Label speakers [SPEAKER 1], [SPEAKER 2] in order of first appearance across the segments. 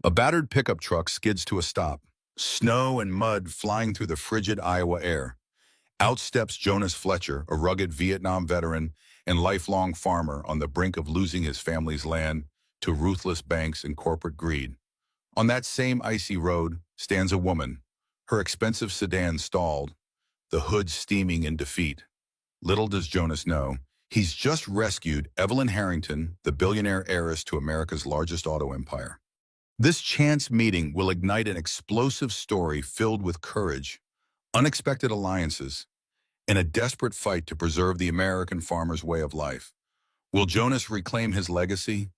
[SPEAKER 1] A battered pickup truck skids to a stop, snow and mud flying through the frigid Iowa air. Out steps Jonas Fletcher, a rugged Vietnam veteran and lifelong farmer on the brink of losing his family's land to ruthless banks and corporate greed. On that same icy road stands a woman, her expensive sedan stalled, the hood steaming in defeat. Little does Jonas know, he's just rescued Evelyn Harrington, the billionaire heiress to America's largest auto empire. This chance meeting will ignite an explosive story filled with courage, unexpected alliances, and a desperate fight to preserve the American farmer's way of life. Will Jonas reclaim his legacy,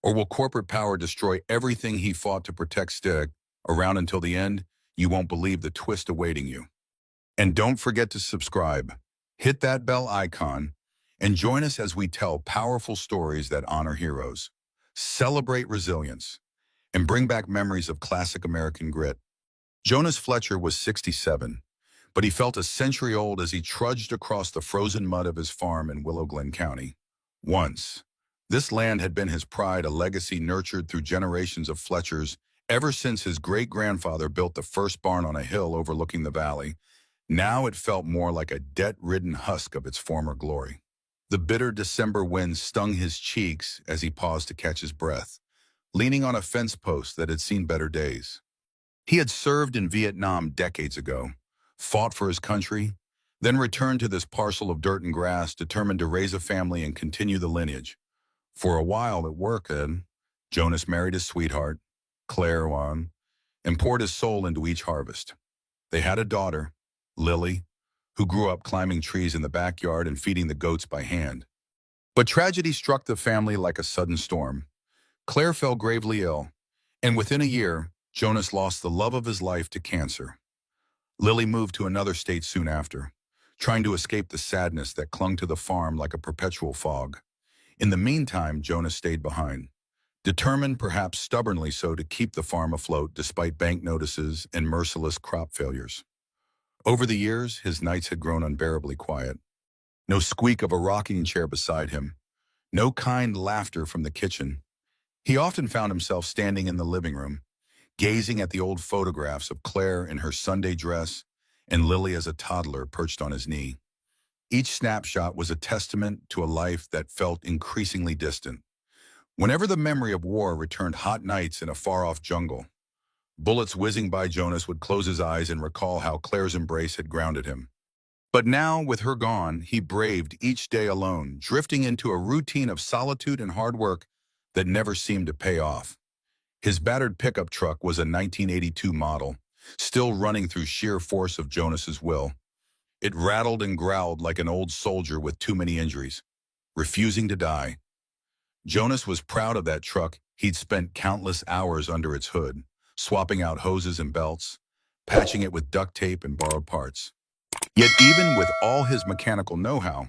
[SPEAKER 1] or will corporate power destroy everything he fought to protect? Stick around until the end. You won't believe the twist awaiting you. And don't forget to subscribe, hit that bell icon, and join us as we tell powerful stories that honor heroes, celebrate resilience, and bring back memories of classic American grit. Jonas Fletcher was 67, but he felt a century old as he trudged across the frozen mud of his farm in Willow Glen County. Once, this land had been his pride, a legacy nurtured through generations of Fletchers ever since his great-grandfather built the first barn on a hill overlooking the valley. Now it felt more like a debt-ridden husk of its former glory. The bitter December wind stung his cheeks as he paused to catch his breath, leaning on a fence post that had seen better days. He had served in Vietnam decades ago, fought for his country, then returned to this parcel of dirt and grass, determined to raise a family and continue the lineage. For a while at work, Jonas married his sweetheart, Claire, and poured his soul into each harvest. They had a daughter, Lily, who grew up climbing trees in the backyard and feeding the goats by hand. But tragedy struck the family like a sudden storm. Claire fell gravely ill, and within a year, Jonas lost the love of his life to cancer. Lily moved to another state soon after, trying to escape the sadness that clung to the farm like a perpetual fog. In the meantime, Jonas stayed behind, determined, perhaps stubbornly so, to keep the farm afloat despite bank notices and merciless crop failures. Over the years, his nights had grown unbearably quiet. No squeak of a rocking chair beside him, no kind laughter from the kitchen. He often found himself standing in the living room, gazing at the old photographs of Claire in her Sunday dress and Lily as a toddler perched on his knee. Each snapshot was a testament to a life that felt increasingly distant. Whenever the memory of war returned, hot nights in a far-off jungle, bullets whizzing by, Jonas would close his eyes and recall how Claire's embrace had grounded him. But now, with her gone, he braved each day alone, drifting into a routine of solitude and hard work that never seemed to pay off. His battered pickup truck was a 1982 model, still running through sheer force of Jonas's will. It rattled and growled like an old soldier with too many injuries, refusing to die. Jonas was proud of that truck. He'd spent countless hours under its hood, swapping out hoses and belts, patching it with duct tape and borrowed parts. Yet even with all his mechanical know-how,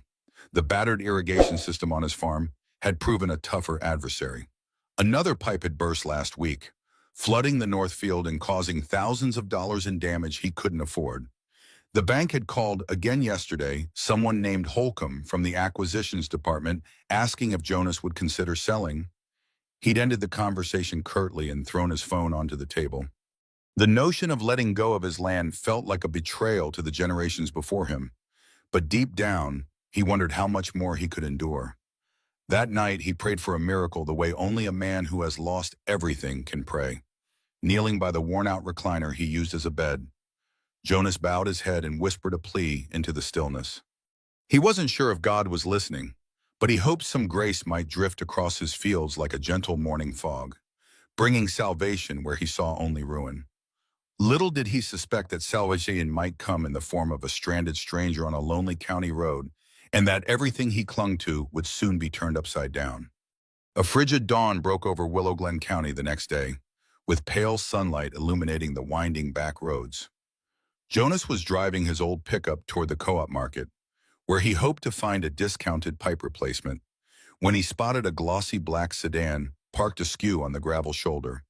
[SPEAKER 1] the battered irrigation system on his farm had proven a tougher adversary. Another pipe had burst last week, flooding the north field and causing thousands of dollars in damage he couldn't afford. The bank had called again yesterday, someone named Holcomb from the acquisitions department, asking if Jonas would consider selling. He'd ended the conversation curtly and thrown his phone onto the table. The notion of letting go of his land felt like a betrayal to the generations before him, but deep down, he wondered how much more he could endure. That night, he prayed for a miracle the way only a man who has lost everything can pray. Kneeling by the worn-out recliner he used as a bed, Jonas bowed his head and whispered a plea into the stillness. He wasn't sure if God was listening, but he hoped some grace might drift across his fields like a gentle morning fog, bringing salvation where he saw only ruin. Little did he suspect that salvation might come in the form of a stranded stranger on a lonely county road, and that everything he clung to would soon be turned upside down. A frigid dawn broke over Willow Glen County the next day, with pale sunlight illuminating the winding back roads. Jonas was driving his old pickup toward the co-op market, where he hoped to find a discounted pipe replacement, when he spotted a glossy black sedan parked askew on the gravel shoulder.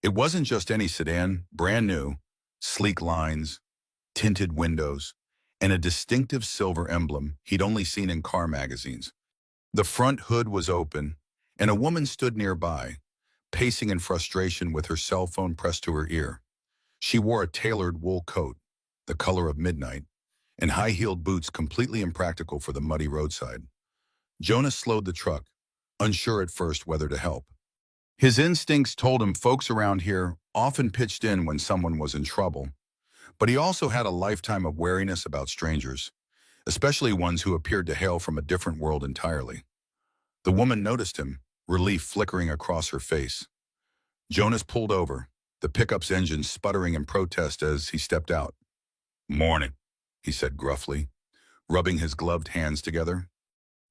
[SPEAKER 1] It wasn't just any sedan, brand new, sleek lines, tinted windows, and a distinctive silver emblem he'd only seen in car magazines. The front hood was open, and a woman stood nearby, pacing in frustration with her cell phone pressed to her ear. She wore a tailored wool coat, the color of midnight, and high-heeled boots completely impractical for the muddy roadside. Jonas slowed the truck, unsure at first whether to help. His instincts told him folks around here often pitched in when someone was in trouble, but he also had a lifetime of wariness about strangers, especially ones who appeared to hail from a different world entirely. The woman noticed him, relief flickering across her face. Jonas pulled over, the pickup's engine sputtering in protest as he stepped out. "Morning," he said gruffly, rubbing his gloved hands together.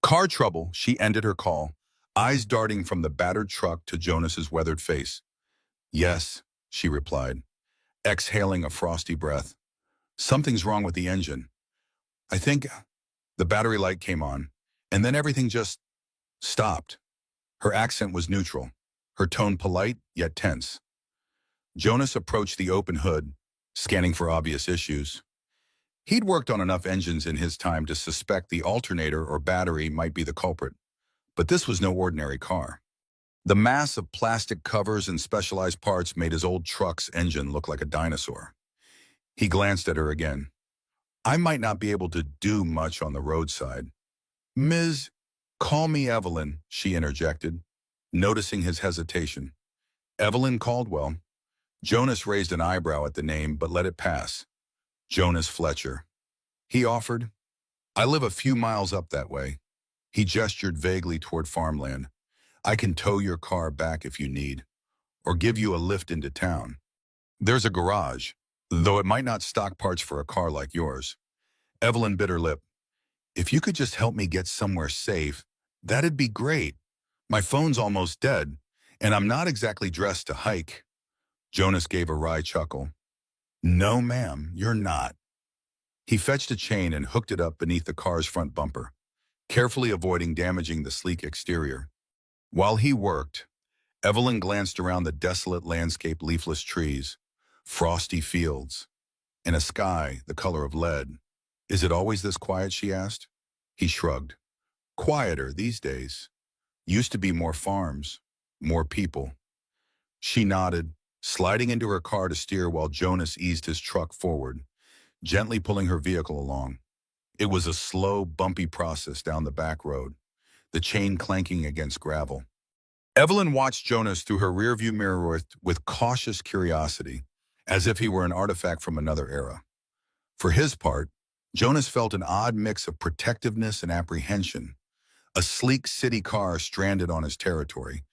[SPEAKER 1] "Car trouble," she ended her call, eyes darting from the battered truck to Jonas's weathered face. "Yes," she replied, exhaling a frosty breath. "Something's wrong with the engine. I think." The battery light came on, and then everything just stopped. Her accent was neutral, her tone polite yet tense. Jonas approached the open hood, scanning for obvious issues. He'd worked on enough engines in his time to suspect the alternator or battery might be the culprit, but this was no ordinary car. The mass of plastic covers and specialized parts made his old truck's engine look like a dinosaur. He glanced at her again. "I might not be able to do much on the roadside." "Ms. Call me Evelyn," she interjected, noticing his hesitation. "Evelyn Caldwell." Jonas raised an eyebrow at the name but let it pass. "Jonas Fletcher." He offered. "I live a few miles up that way." He gestured vaguely toward farmland. "I can tow your car back if you need, or give you a lift into town. There's a garage, though it might not stock parts for a car like yours." Evelyn bit her lip. "If you could just help me get somewhere safe, that'd be great. My phone's almost dead, and I'm not exactly dressed to hike." Jonas gave a wry chuckle. "No, ma'am, you're not." He fetched a chain and hooked it up beneath the car's front bumper, carefully avoiding damaging the sleek exterior. While he worked, Evelyn glanced around the desolate landscape, leafless trees, frosty fields, and a sky the color of lead. "Is it always this quiet?" she asked. He shrugged. "Quieter these days. Used to be more farms, more people." She nodded, sliding into her car to steer while Jonas eased his truck forward, gently pulling her vehicle along. It was a slow, bumpy process down the back road, the chain clanking against gravel. Evelyn watched Jonas through her rearview mirror with cautious curiosity, as if he were an artifact from another era. For his part, Jonas felt an odd mix of protectiveness and apprehension, a sleek city car stranded on his territory,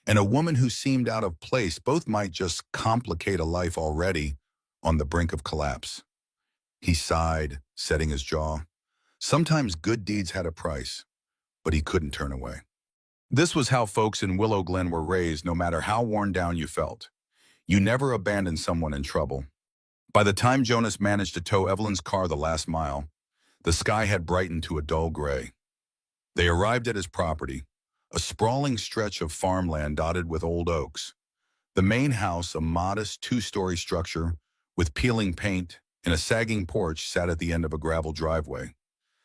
[SPEAKER 1] and a woman who seemed out of place. Both might just complicate a life already on the brink of collapse. He sighed, setting his jaw. Sometimes good deeds had a price, but he couldn't turn away. This was how folks in Willow Glen were raised, no matter how worn down you felt. You never abandoned someone in trouble. By the time Jonas managed to tow Evelyn's car the last mile, the sky had brightened to a dull gray. They arrived at his property, a sprawling stretch of farmland dotted with old oaks. The main house, a modest two-story structure with peeling paint and a sagging porch, sat at the end of a gravel driveway.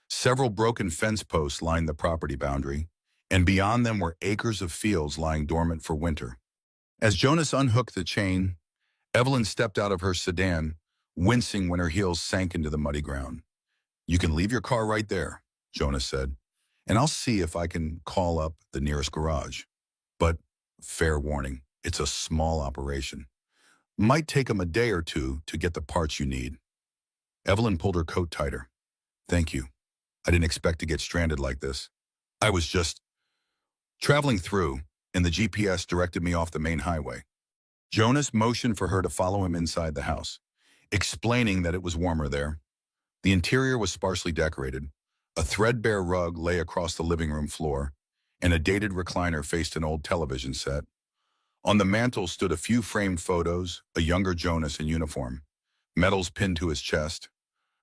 [SPEAKER 1] Several broken fence posts lined the property boundary, and beyond them were acres of fields lying dormant for winter. As Jonas unhooked the chain, Evelyn stepped out of her sedan, wincing when her heels sank into the muddy ground. "You can leave your car right there," Jonas said, "and I'll see if I can call up the nearest garage. But, fair warning, it's a small operation. Might take them a day or two to get the parts you need." Evelyn pulled her coat tighter. "Thank you. I didn't expect to get stranded like this. I was just traveling through, and the GPS directed me off the main highway." Jonas motioned for her to follow him inside the house, explaining that it was warmer there. The interior was sparsely decorated. A threadbare rug lay across the living room floor, and a dated recliner faced an old television set. On the mantel stood a few framed photos, a younger Jonas in uniform, medals pinned to his chest,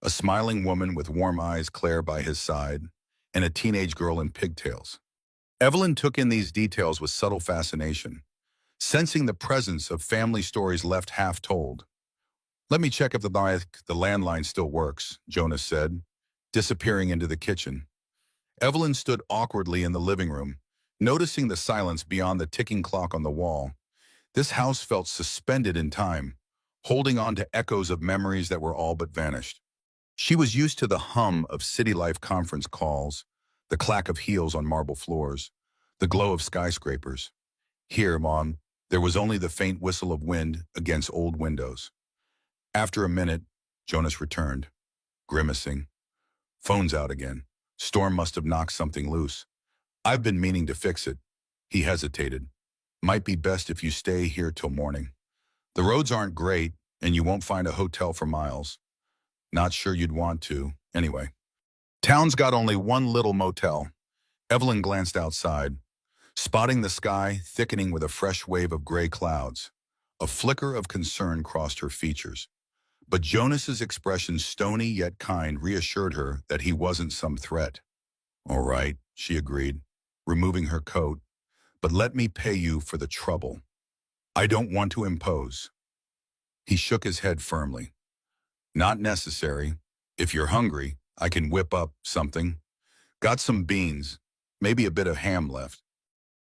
[SPEAKER 1] a smiling woman with warm eyes Claire by his side, and a teenage girl in pigtails. Evelyn took in these details with subtle fascination, sensing the presence of family stories left half told. "Let me check if the landline still works," Jonas said, disappearing into the kitchen. Evelyn stood awkwardly in the living room, noticing the silence beyond the ticking clock on the wall. This house felt suspended in time, holding on to echoes of memories that were all but vanished. She was used to the hum of city life conference calls, the clack of heels on marble floors, the glow of skyscrapers. Here, Mom, there was only the faint whistle of wind against old windows. After a minute, Jonas returned, grimacing. Phone's out again. Storm must have knocked something loose. I've been meaning to fix it. He hesitated. Might be best if you stay here till morning. The roads aren't great, and you won't find a hotel for miles. Not sure you'd want to, anyway. Town's got only one little motel. Evelyn glanced outside, spotting the sky thickening with a fresh wave of gray clouds. A flicker of concern crossed her features. But Jonas's expression, stony yet kind, reassured her that he wasn't some threat. All right, she agreed, removing her coat, but let me pay you for the trouble. I don't want to impose. He shook his head firmly. Not necessary. If you're hungry, I can whip up something. Got some beans, maybe a bit of ham left.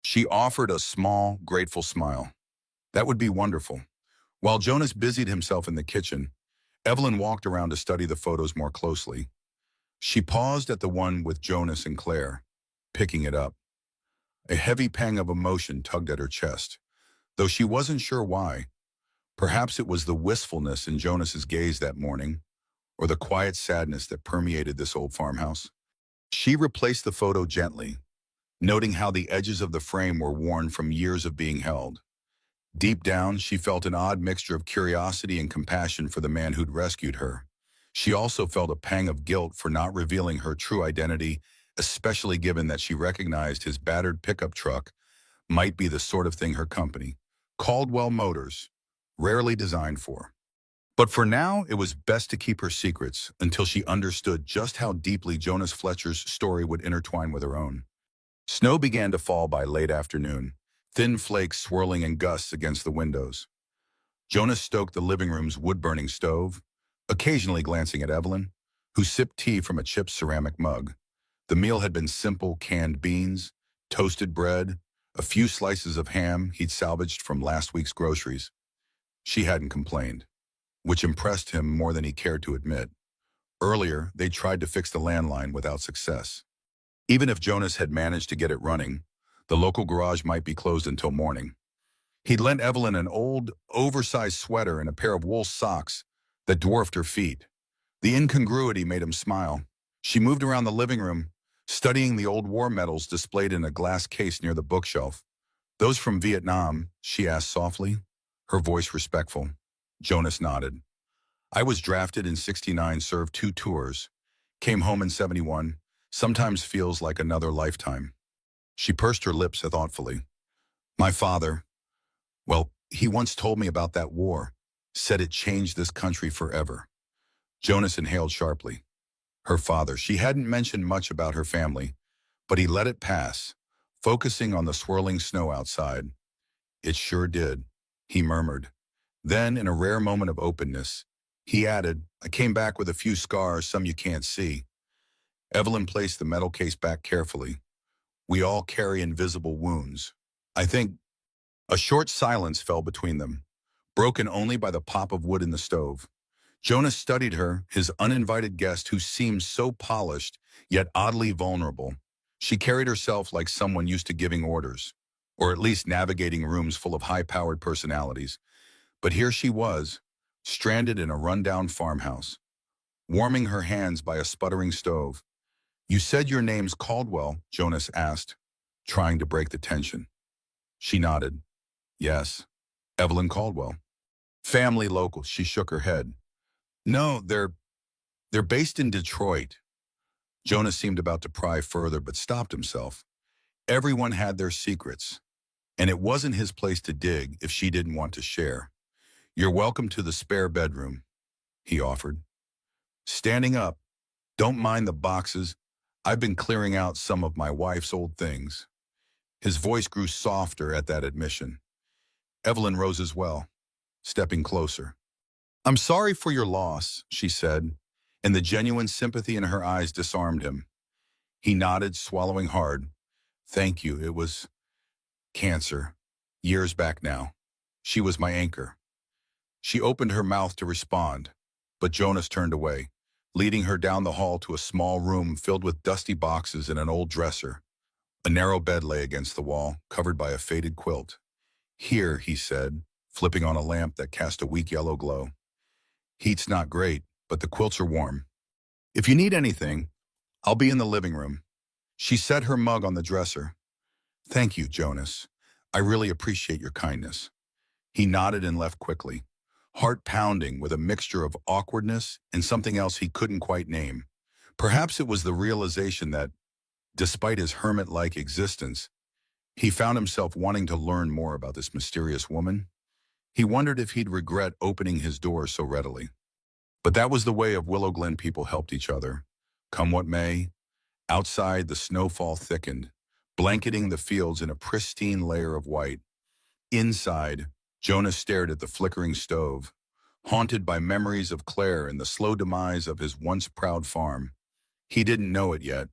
[SPEAKER 1] She offered a small, grateful smile. That would be wonderful. While Jonas busied himself in the kitchen, Evelyn walked around to study the photos more closely. She paused at the one with Jonas and Claire, picking it up. A heavy pang of emotion tugged at her chest, though she wasn't sure why. Perhaps it was the wistfulness in Jonas's gaze that morning, or the quiet sadness that permeated this old farmhouse. She replaced the photo gently, noting how the edges of the frame were worn from years of being held. Deep down, she felt an odd mixture of curiosity and compassion for the man who'd rescued her. She also felt a pang of guilt for not revealing her true identity, especially given that she recognized his battered pickup truck might be the sort of thing her company, Caldwell Motors, rarely designed for. But for now, it was best to keep her secrets until she understood just how deeply Jonas Fletcher's story would intertwine with her own. Snow began to fall by late afternoon, thin flakes swirling in gusts against the windows. Jonas stoked the living room's wood-burning stove, occasionally glancing at Evelyn, who sipped tea from a chipped ceramic mug. The meal had been simple canned beans, toasted bread, a few slices of ham he'd salvaged from last week's groceries. She hadn't complained, which impressed him more than he cared to admit. Earlier, they tried to fix the landline without success. Even if Jonas had managed to get it running, the local garage might be closed until morning. He'd lent Evelyn an old, oversized sweater and a pair of wool socks that dwarfed her feet. The incongruity made him smile. She moved around the living room, studying the old war medals displayed in a glass case near the bookshelf. Those from Vietnam, she asked softly, her voice respectful. Jonas nodded. I was drafted in '69, served 2 tours, came home in '71, sometimes feels like another lifetime. She pursed her lips thoughtfully. My father, well, he once told me about that war, said it changed this country forever. Jonas inhaled sharply. Her father, she hadn't mentioned much about her family, but he let it pass, focusing on the swirling snow outside. It sure did, he murmured. Then, in a rare moment of openness, he added, I came back with a few scars, some you can't see. Evelyn placed the metal case back carefully. We all carry invisible wounds. I think a short silence fell between them, broken only by the pop of wood in the stove. Jonas studied her, his uninvited guest who seemed so polished, yet oddly vulnerable. She carried herself like someone used to giving orders, or at least navigating rooms full of high-powered personalities. But here she was, stranded in a rundown farmhouse, warming her hands by a sputtering stove. You said your name's Caldwell, Jonas asked, trying to break the tension. She nodded. Yes, Evelyn Caldwell. Family local, she shook her head. No, they're based in Detroit. Jonas seemed about to pry further, but stopped himself. Everyone had their secrets, and it wasn't his place to dig if she didn't want to share. You're welcome to the spare bedroom, he offered. Standing up, don't mind the boxes. I've been clearing out some of my wife's old things. His voice grew softer at that admission. Evelyn rose as well, stepping closer. I'm sorry for your loss, she said, and the genuine sympathy in her eyes disarmed him. He nodded, swallowing hard. Thank you, it was cancer. Years back now. She was my anchor. She opened her mouth to respond, but Jonas turned away, leading her down the hall to a small room filled with dusty boxes and an old dresser. A narrow bed lay against the wall, covered by a faded quilt. Here, he said, flipping on a lamp that cast a weak yellow glow. Heat's not great, but the quilts are warm. If you need anything, I'll be in the living room. She set her mug on the dresser. Thank you, Jonas. I really appreciate your kindness. He nodded and left quickly, heart pounding with a mixture of awkwardness and something else he couldn't quite name. Perhaps it was the realization that, despite his hermit-like existence, he found himself wanting to learn more about this mysterious woman. He wondered if he'd regret opening his door so readily. But that was the way of Willow Glen people helped each other. Come what may, outside the snowfall thickened, blanketing the fields in a pristine layer of white. Inside, Jonas stared at the flickering stove, haunted by memories of Claire and the slow demise of his once proud farm. He didn't know it yet,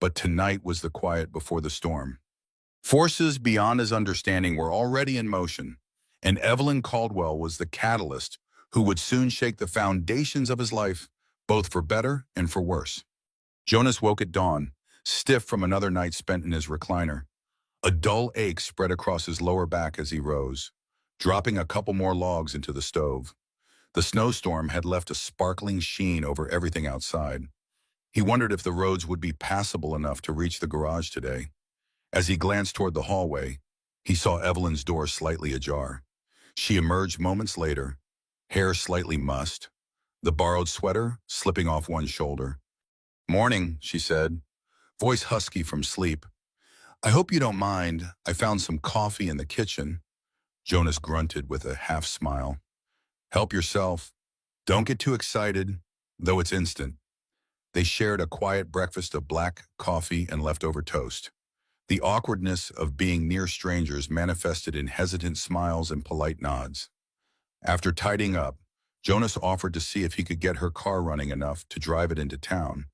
[SPEAKER 1] but tonight was the quiet before the storm. Forces beyond his understanding were already in motion, and Evelyn Caldwell was the catalyst who would soon shake the foundations of his life, both for better and for worse. Jonas woke at dawn, stiff from another night spent in his recliner. A dull ache spread across his lower back as he rose, dropping a couple more logs into the stove. The snowstorm had left a sparkling sheen over everything outside. He wondered if the roads would be passable enough to reach the garage today. As he glanced toward the hallway, he saw Evelyn's door slightly ajar. She emerged moments later, hair slightly mussed, the borrowed sweater slipping off one shoulder. "Morning," she said, voice husky from sleep. "I hope you don't mind. I found some coffee in the kitchen." Jonas grunted with a half smile. "Help yourself. Don't get too excited, though it's instant." They shared a quiet breakfast of black coffee and leftover toast. The awkwardness of being near strangers manifested in hesitant smiles and polite nods. After tidying up, Jonas offered to see if he could get her car running enough to drive it into town,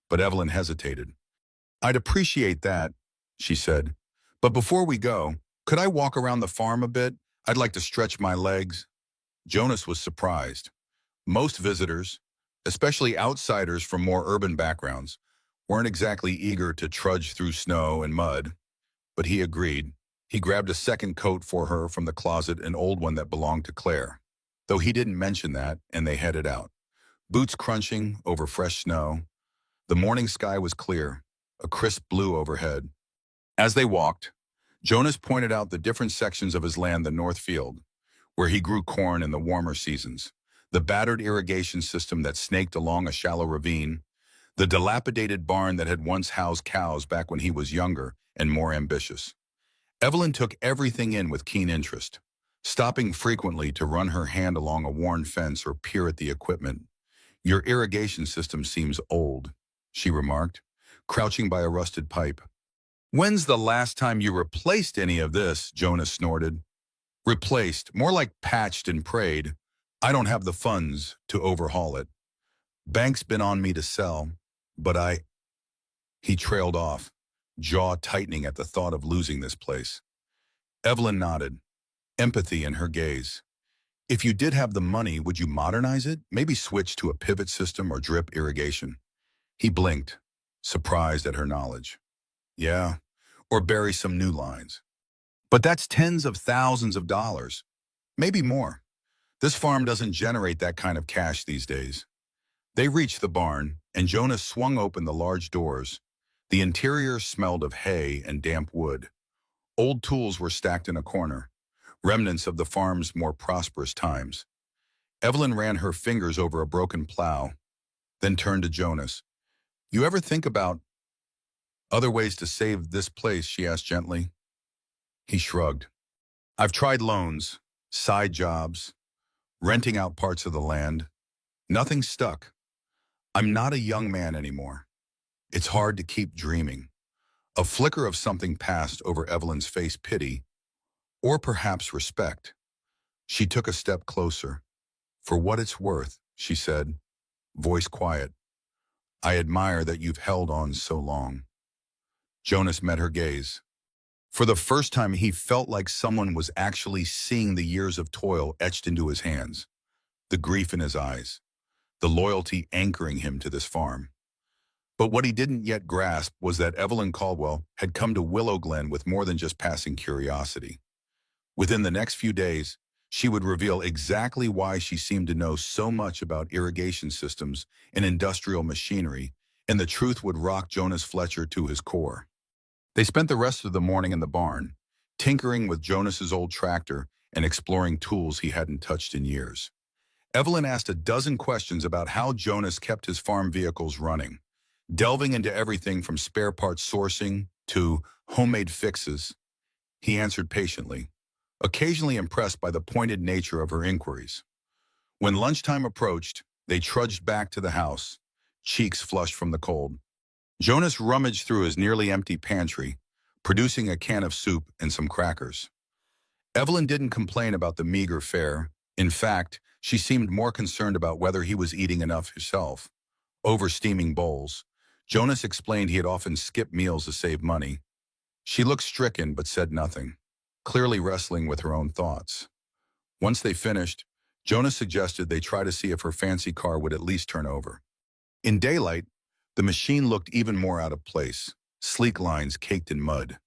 [SPEAKER 1] but Evelyn hesitated. "I'd appreciate that," she said. "But before we go, could I walk around the farm a bit? I'd like to stretch my legs." Jonas was surprised. Most visitors, especially outsiders from more urban backgrounds, weren't exactly eager to trudge through snow and mud, but he agreed. He grabbed a second coat for her from the closet, an old one that belonged to Claire, though he didn't mention that, and they headed out. Boots crunching over fresh snow. The morning sky was clear, a crisp blue overhead. As they walked, Jonas pointed out the different sections of his land, the North Field, where he grew corn in the warmer seasons, the battered irrigation system that snaked along a shallow ravine, the dilapidated barn that had once housed cows back when he was younger and more ambitious. Evelyn took everything in with keen interest, stopping frequently to run her hand along a worn fence or peer at the equipment. "Your irrigation system seems old," she remarked, crouching by a rusted pipe. "When's the last time you replaced any of this?" Jonas snorted. "Replaced, more like patched and prayed. I don't have the funds to overhaul it. Bank's been on me to sell, but He trailed off, jaw tightening at the thought of losing this place. Evelyn nodded, empathy in her gaze. "If you did have the money, would you modernize it? Maybe switch to a pivot system or drip irrigation?" He blinked, surprised at her knowledge. "Yeah, or bury some new lines. But that's tens of thousands of dollars, maybe more. This farm doesn't generate that kind of cash these days." They reached the barn, and Jonas swung open the large doors. The interior smelled of hay and damp wood. Old tools were stacked in a corner, remnants of the farm's more prosperous times. Evelyn ran her fingers over a broken plow, then turned to Jonas. "You ever think about other ways to save this place?" she asked gently. He shrugged. "I've tried loans, side jobs, renting out parts of the land. Nothing stuck. I'm not a young man anymore. It's hard to keep dreaming." A flicker of something passed over Evelyn's face, pity, or perhaps respect. She took a step closer. "For what it's worth," she said, voice quiet, "I admire that you've held on so long." Jonas met her gaze. For the first time, he felt like someone was actually seeing the years of toil etched into his hands, the grief in his eyes, the loyalty anchoring him to this farm. But what he didn't yet grasp was that Evelyn Caldwell had come to Willow Glen with more than just passing curiosity. Within the next few days, she would reveal exactly why she seemed to know so much about irrigation systems and industrial machinery, and the truth would rock Jonas Fletcher to his core. They spent the rest of the morning in the barn, tinkering with Jonas's old tractor and exploring tools he hadn't touched in years. Evelyn asked a dozen questions about how Jonas kept his farm vehicles running, delving into everything from spare parts sourcing to homemade fixes. He answered patiently, occasionally impressed by the pointed nature of her inquiries. When lunchtime approached, they trudged back to the house, cheeks flushed from the cold. Jonas rummaged through his nearly empty pantry, producing a can of soup and some crackers. Evelyn didn't complain about the meager fare. In fact, she seemed more concerned about whether he was eating enough herself. Over steaming bowls, Jonas explained he had often skipped meals to save money. She looked stricken but said nothing, clearly wrestling with her own thoughts. Once they finished, Jonas suggested they try to see if her fancy car would at least turn over. In daylight, the machine looked even more out of place, sleek lines caked in mud,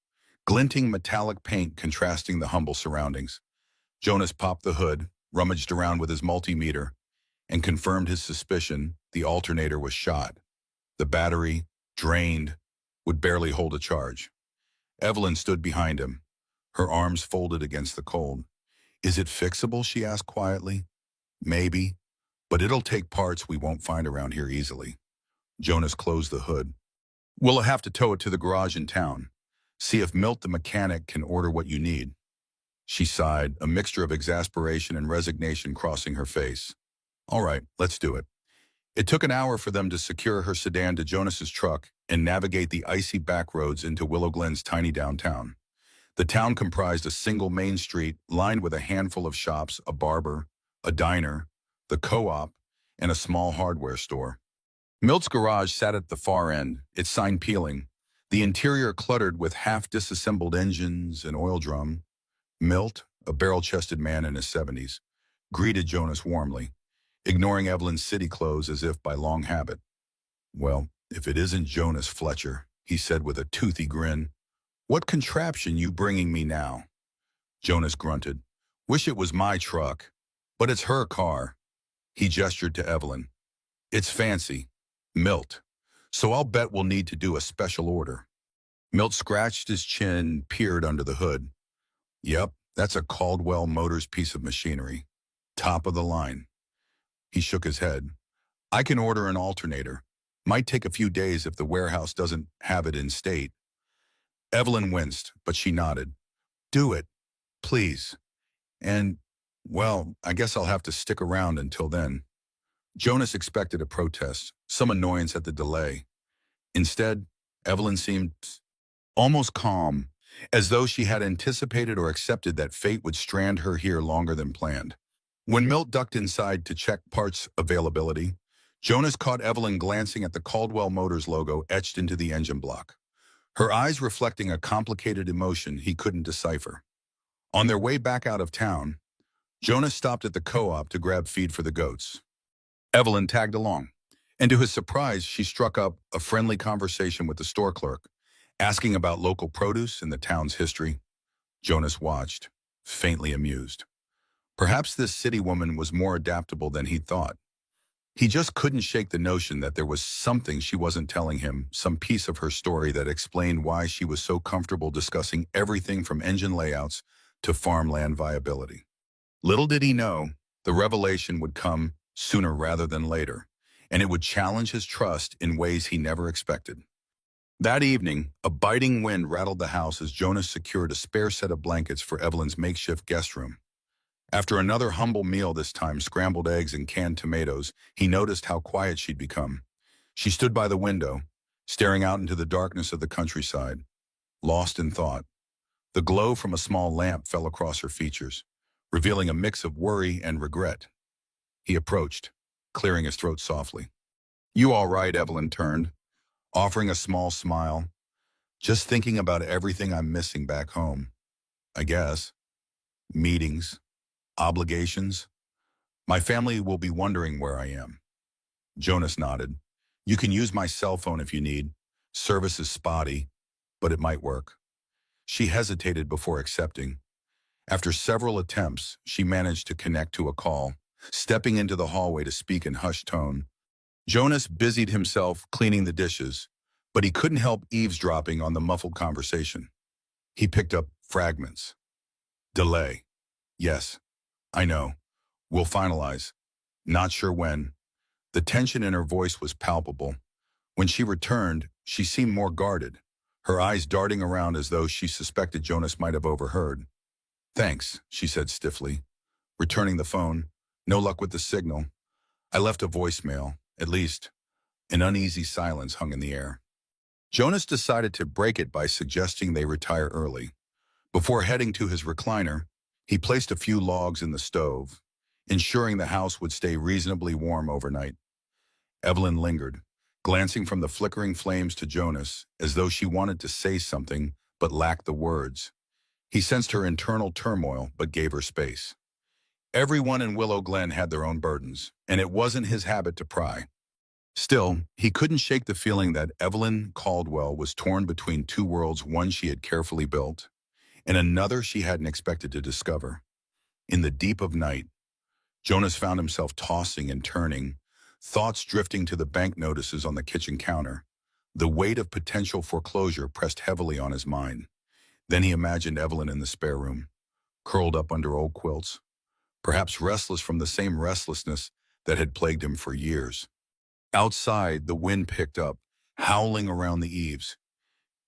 [SPEAKER 1] glinting metallic paint contrasting the humble surroundings. Jonas popped the hood, rummaged around with his multimeter, and confirmed his suspicion the alternator was shot. The battery, drained, would barely hold a charge. Evelyn stood behind him, her arms folded against the cold. "Is it fixable?" she asked quietly. "Maybe, but it'll take parts we won't find around here easily." Jonas closed the hood. "We'll have to tow it to the garage in town. See if Milt the mechanic can order what you need." She sighed, a mixture of exasperation and resignation crossing her face. "All right, let's do it." It took an hour for them to secure her sedan to Jonas's truck and navigate the icy back roads into Willow Glen's tiny downtown. The town comprised a single main street lined with a handful of shops, a barber, a diner, the co-op, and a small hardware store. Milt's garage sat at the far end, its sign peeling, the interior cluttered with half-disassembled engines and oil drum. Milt, a barrel-chested man in his 70s, greeted Jonas warmly, ignoring Evelyn's city clothes as if by long habit. "Well, if it isn't Jonas Fletcher," he said with a toothy grin. "What contraption you bringing me now?" Jonas grunted. "Wish it was my truck, but it's her car." He gestured to Evelyn. "It's fancy. Milt. So I'll bet we'll need to do a special order." Milt scratched his chin, peered under the hood. "Yep, that's a Caldwell Motors piece of machinery. Top of the line." He shook his head. "I can order an alternator. Might take a few days if the warehouse doesn't have it in state." Evelyn winced, but she nodded. "Do it, please. And, well, I guess I'll have to stick around until then." Jonas expected a protest, some annoyance at the delay. Instead, Evelyn seemed almost calm, as though she had anticipated or accepted that fate would strand her here longer than planned. When Milt ducked inside to check parts availability, Jonas caught Evelyn glancing at the Caldwell Motors logo etched into the engine block, her eyes reflecting a complicated emotion he couldn't decipher. On their way back out of town, Jonas stopped at the co-op to grab feed for the goats. Evelyn tagged along, and to his surprise, she struck up a friendly conversation with the store clerk, asking about local produce and the town's history. Jonas watched, faintly amused. Perhaps this city woman was more adaptable than he thought. He just couldn't shake the notion that there was something she wasn't telling him, some piece of her story that explained why she was so comfortable discussing everything from engine layouts to farmland viability. Little did he know, the revelation would come sooner rather than later, and it would challenge his trust in ways he never expected. That evening, a biting wind rattled the house as Jonas secured a spare set of blankets for Evelyn's makeshift guest room. After another humble meal, this time scrambled eggs and canned tomatoes, he noticed how quiet she'd become. She stood by the window, staring out into the darkness of the countryside, lost in thought. The glow from a small lamp fell across her features, revealing a mix of worry and regret. He approached, clearing his throat softly. "You all right?" Evelyn turned, offering a small smile. Just thinking about everything I'm missing back home, I guess. Meetings, obligations. My family will be wondering where I am. Jonas nodded. You can use my cell phone if you need. Service is spotty, but it might work. She hesitated before accepting. After several attempts, she managed to connect to a call, stepping into the hallway to speak in hushed tone. Jonas busied himself cleaning the dishes, but he couldn't help eavesdropping on the muffled conversation. He picked up fragments. Delay. Yes, I know. We'll finalize. Not sure when. The tension in her voice was palpable. When she returned, she seemed more guarded, her eyes darting around as though she suspected Jonas might have overheard. Thanks, she said stiffly. Returning the phone. No luck with the signal. I left a voicemail, at least. An uneasy silence hung in the air. Jonas decided to break it by suggesting they retire early. Before heading to his recliner, he placed a few logs in the stove, ensuring the house would stay reasonably warm overnight. Evelyn lingered, glancing from the flickering flames to Jonas as though she wanted to say something but lacked the words. He sensed her internal turmoil but gave her space. Everyone in Willow Glen had their own burdens, and it wasn't his habit to pry. Still, he couldn't shake the feeling that Evelyn Caldwell was torn between two worlds, one she had carefully built, and another she hadn't expected to discover. In the deep of night, Jonas found himself tossing and turning, thoughts drifting to the bank notices on the kitchen counter. The weight of potential foreclosure pressed heavily on his mind. Then he imagined Evelyn in the spare room, curled up under old quilts, perhaps restless from the same restlessness that had plagued him for years. Outside, the wind picked up, howling around the eaves.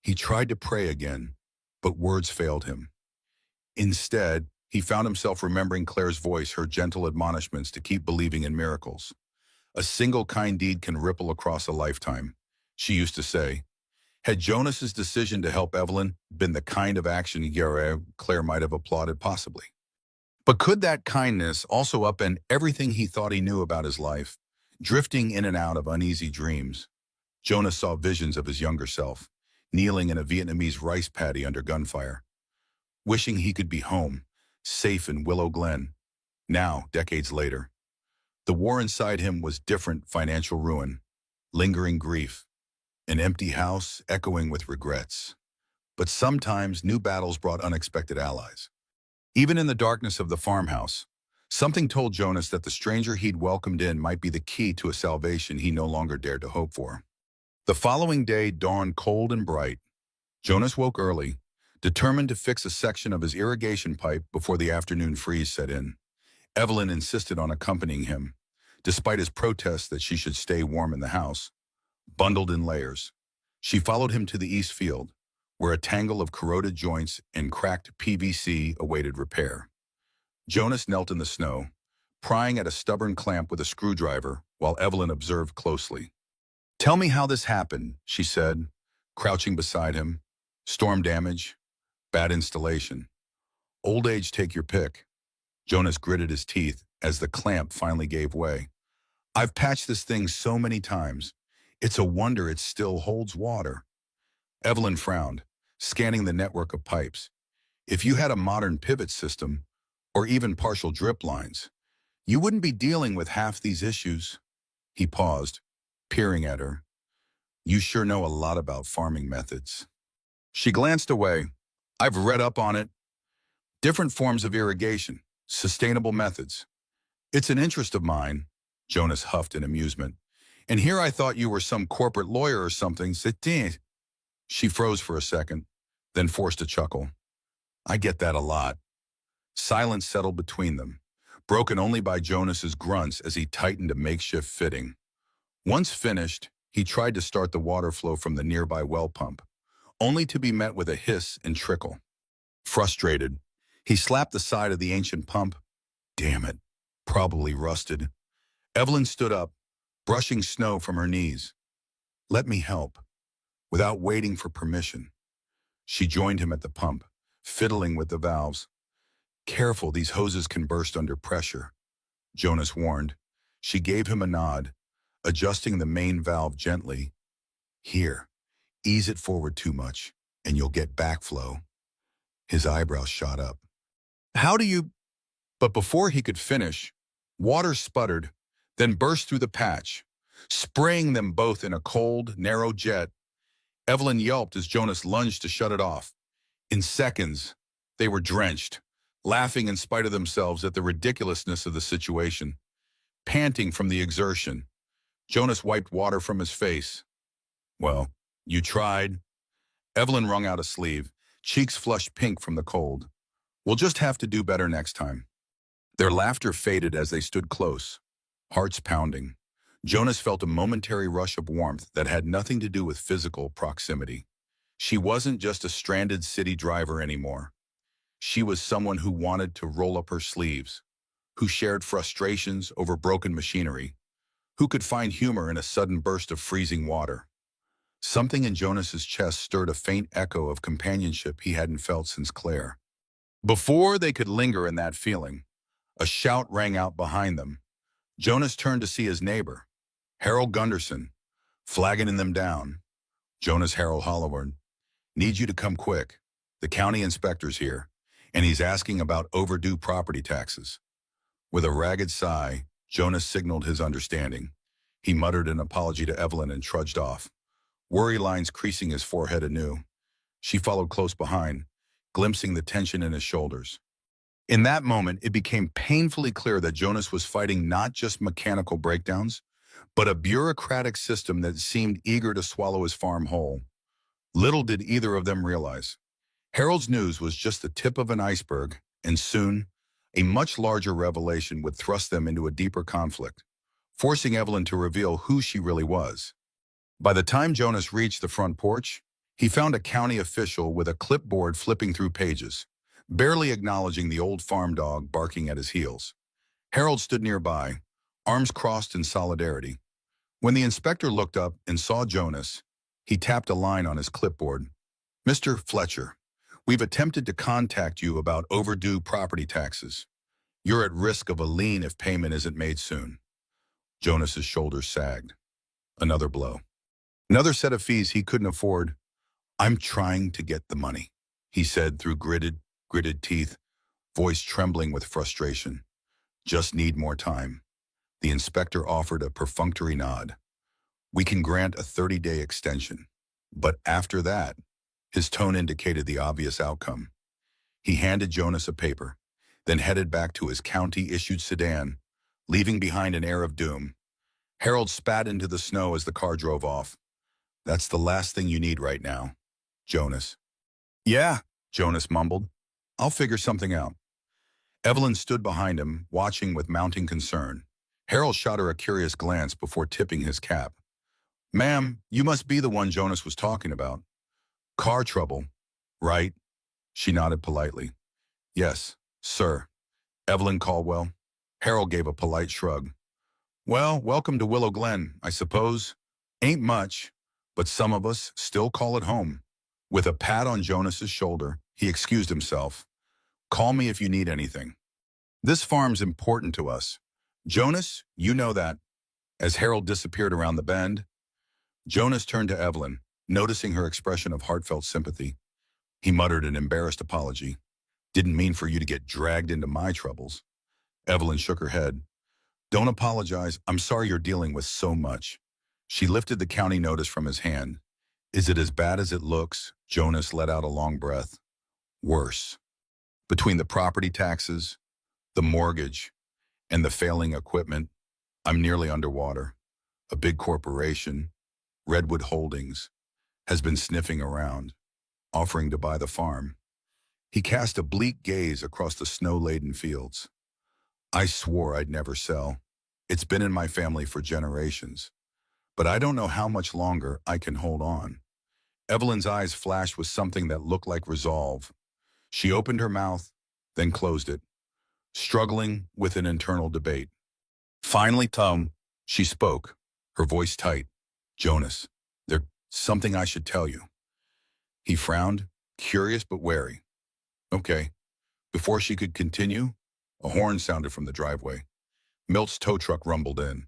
[SPEAKER 1] He tried to pray again, but words failed him. Instead, he found himself remembering Claire's voice, her gentle admonishments to keep believing in miracles. A single kind deed can ripple across a lifetime, she used to say. Had Jonas's decision to help Evelyn been the kind of action Claire might have applauded? Possibly. But could that kindness also upend everything he thought he knew about his life, drifting in and out of uneasy dreams? Jonas saw visions of his younger self, kneeling in a Vietnamese rice paddy under gunfire, wishing he could be home, safe in Willow Glen. Now, decades later, the war inside him was different: financial ruin, lingering grief, an empty house echoing with regrets. But sometimes new battles brought unexpected allies. Even in the darkness of the farmhouse, something told Jonas that the stranger he'd welcomed in might be the key to a salvation he no longer dared to hope for. The following day dawned cold and bright. Jonas woke early, determined to fix a section of his irrigation pipe before the afternoon freeze set in. Evelyn insisted on accompanying him, despite his protests that she should stay warm in the house. Bundled in layers, she followed him to the east field, where a tangle of corroded joints and cracked PVC awaited repair. Jonas knelt in the snow, prying at a stubborn clamp with a screwdriver while Evelyn observed closely. Tell me how this happened, she said, crouching beside him. Storm damage, bad installation. Old age, take your pick. Jonas gritted his teeth as the clamp finally gave way. I've patched this thing so many times. It's a wonder it still holds water. Evelyn frowned, scanning the network of pipes. If you had a modern pivot system, or even partial drip lines, you wouldn't be dealing with half these issues. He paused, peering at her. You sure know a lot about farming methods. She glanced away. I've read up on it. Different forms of irrigation, sustainable methods. It's an interest of mine, Jonas huffed in amusement. And here I thought you were some corporate lawyer or something. She froze for a second, then forced a chuckle. I get that a lot. Silence settled between them, broken only by Jonas's grunts as he tightened a makeshift fitting. Once finished, he tried to start the water flow from the nearby well pump, only to be met with a hiss and trickle. Frustrated, he slapped the side of the ancient pump. Damn it, probably rusted. Evelyn stood up, brushing snow from her knees. Let me help. Without waiting for permission, she joined him at the pump, fiddling with the valves. Careful, these hoses can burst under pressure, Jonas warned. She gave him a nod, adjusting the main valve gently. Here, ease it forward too much. and you'll get backflow. His eyebrows shot up. How do you... But before he could finish, water sputtered, then burst through the patch, spraying them both in a cold, narrow jet. Evelyn yelped as Jonas lunged to shut it off. In seconds, they were drenched, laughing in spite of themselves at the ridiculousness of the situation. Panting from the exertion, Jonas wiped water from his face. Well, you tried. Evelyn wrung out a sleeve, cheeks flushed pink from the cold. We'll just have to do better next time. Their laughter faded as they stood close, hearts pounding. Jonas felt a momentary rush of warmth that had nothing to do with physical proximity. She wasn't just a stranded city driver anymore. She was someone who wanted to roll up her sleeves, who shared frustrations over broken machinery, who could find humor in a sudden burst of freezing water. Something in Jonas's chest stirred a faint echo of companionship he hadn't felt since Claire. Before they could linger in that feeling, a shout rang out behind them. Jonas turned to see his neighbor, Harold Gunderson, flagging them down. Jonas Harold Holloward, need you to come quick. The county inspector's here, and he's asking about overdue property taxes. With a ragged sigh, Jonas signaled his understanding. He muttered an apology to Evelyn and trudged off, worry lines creasing his forehead anew. She followed close behind, glimpsing the tension in his shoulders. In that moment, it became painfully clear that Jonas was fighting not just mechanical breakdowns, but a bureaucratic system that seemed eager to swallow his farm whole. Little did either of them realize. Harold's news was just the tip of an iceberg, and soon, a much larger revelation would thrust them into a deeper conflict, forcing Evelyn to reveal who she really was. By the time Jonas reached the front porch, he found a county official with a clipboard flipping through pages, barely acknowledging the old farm dog barking at his heels. Harold stood nearby, arms crossed in solidarity. When the inspector looked up and saw Jonas, he tapped a line on his clipboard. Mr. Fletcher, we've attempted to contact you about overdue property taxes. You're at risk of a lien if payment isn't made soon. Jonas's shoulders sagged. Another blow. Another set of fees he couldn't afford. I'm trying to get the money, he said through gritted teeth, voice trembling with frustration. Just need more time. The inspector offered a perfunctory nod. We can grant a 30-day extension. But after that, his tone indicated the obvious outcome. He handed Jonas a paper, then headed back to his county-issued sedan, leaving behind an air of doom. Harold spat into the snow as the car drove off. That's the last thing you need right now, Jonas. Yeah, Jonas mumbled. I'll figure something out. Evelyn stood behind him, watching with mounting concern. Harold shot her a curious glance before tipping his cap. Ma'am, you must be the one Jonas was talking about. Car trouble, right? She nodded politely. Yes, sir. Evelyn Caldwell. Harold gave a polite shrug. Well, welcome to Willow Glen, I suppose. Ain't much, but some of us still call it home. With a pat on Jonas's shoulder, he excused himself. Call me if you need anything. This farm's important to us. Jonas, you know that. As Harold disappeared around the bend, Jonas turned to Evelyn, noticing her expression of heartfelt sympathy. He muttered an embarrassed apology. Didn't mean for you to get dragged into my troubles. Evelyn shook her head. Don't apologize. I'm sorry you're dealing with so much. She lifted the county notice from his hand. Is it as bad as it looks? Jonas let out a long breath. Worse. Between the property taxes, the mortgage, and the failing equipment, I'm nearly underwater. A big corporation, Redwood Holdings, has been sniffing around, offering to buy the farm. He cast a bleak gaze across the snow-laden fields. I swore I'd never sell. It's been in my family for generations. But I don't know how much longer I can hold on. Evelyn's eyes flashed with something that looked like resolve. She opened her mouth, then closed it, struggling with an internal debate. Finally, she spoke, her voice tight. Jonas, there's something I should tell you. He frowned, curious but wary. Okay. Before she could continue, a horn sounded from the driveway. Milt's tow truck rumbled in,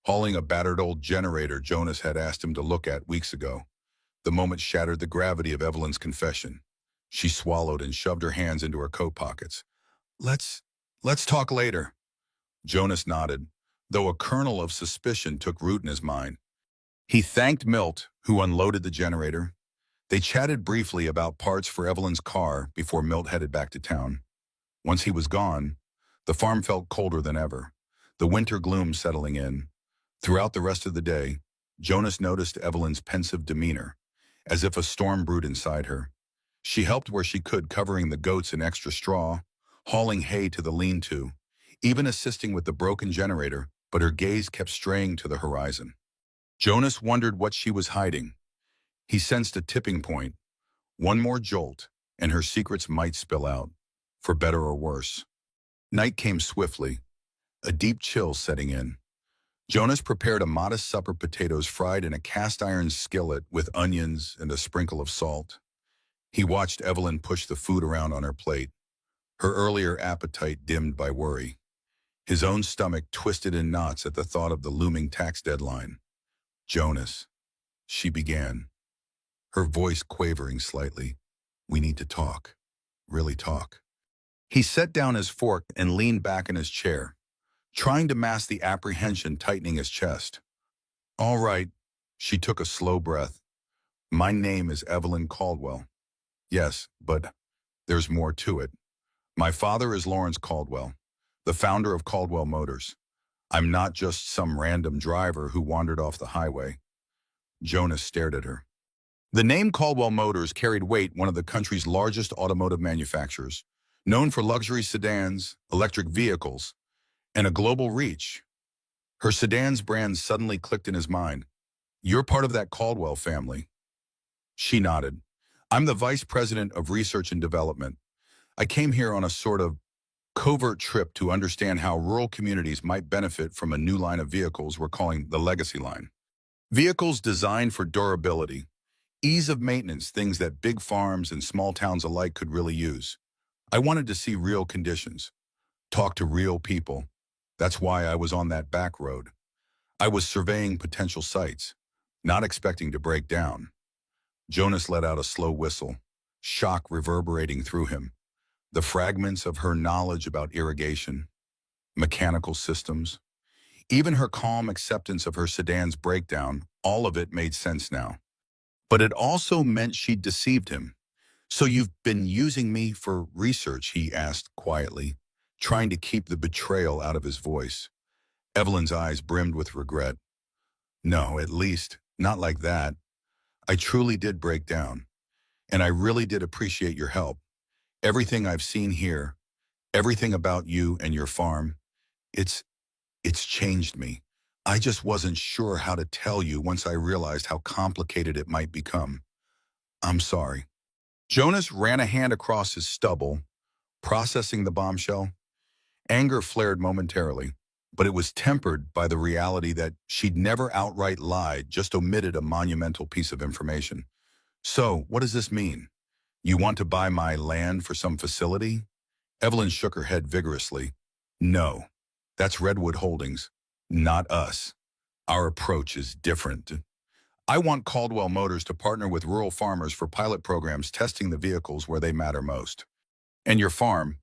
[SPEAKER 1] hauling a battered old generator Jonas had asked him to look at weeks ago. The moment shattered the gravity of Evelyn's confession. She swallowed and shoved her hands into her coat pockets. Let's, let's talk later. Jonas nodded, though a kernel of suspicion took root in his mind. He thanked Milt, who unloaded the generator. They chatted briefly about parts for Evelyn's car before Milt headed back to town. Once he was gone, the farm felt colder than ever, the winter gloom settling in. Throughout the rest of the day, Jonas noticed Evelyn's pensive demeanor, as if a storm brewed inside her. She helped where she could, covering the goats in extra straw, hauling hay to the lean-to, even assisting with the broken generator, but her gaze kept straying to the horizon. Jonas wondered what she was hiding. He sensed a tipping point. One more jolt, and her secrets might spill out, for better or worse. Night came swiftly, a deep chill setting in. Jonas prepared a modest supper: potatoes fried in a cast-iron skillet with onions and a sprinkle of salt. He watched Evelyn push the food around on her plate, her earlier appetite dimmed by worry. His own stomach twisted in knots at the thought of the looming tax deadline. Jonas, she began, her voice quavering slightly. We need to talk. Really talk. He set down his fork and leaned back in his chair, trying to mask the apprehension tightening his chest. All right, she took a slow breath. My name is Evelyn Caldwell. Yes, but there's more to it. My father is Lawrence Caldwell, the founder of Caldwell Motors. I'm not just some random driver who wandered off the highway. Jonas stared at her. The name Caldwell Motors carried weight, one of the country's largest automotive manufacturers, known for luxury sedans, electric vehicles, and a global reach. Her sedan's brand suddenly clicked in his mind. You're part of that Caldwell family. She nodded. I'm the vice president of research and development. I came here on a sort of covert trip to understand how rural communities might benefit from a new line of vehicles we're calling the Legacy line. Vehicles designed for durability, ease of maintenance, things that big farms and small towns alike could really use. I wanted to see real conditions, talk to real people. That's why I was on that back road. I was surveying potential sites, not expecting to break down. Jonas let out a slow whistle, shock reverberating through him. The fragments of her knowledge about irrigation, mechanical systems, even her calm acceptance of her sedan's breakdown, all of it made sense now. But it also meant she'd deceived him. So you've been using me for research, he asked quietly, trying to keep the betrayal out of his voice. Evelyn's eyes brimmed with regret. No, at least, not like that. I truly did break down, and I really did appreciate your help. Everything I've seen here, everything about you and your farm, it's changed me. I just wasn't sure how to tell you once I realized how complicated it might become. I'm sorry. Jonas ran a hand across his stubble, processing the bombshell. Anger flared momentarily, but it was tempered by the reality that she'd never outright lied, just omitted a monumental piece of information. So, what does this mean? You want to buy my land for some facility? Evelyn shook her head vigorously. No, that's Redwood Holdings, not us. Our approach is different. I want Caldwell Motors to partner with rural farmers for pilot programs testing the vehicles where they matter most. And your farm,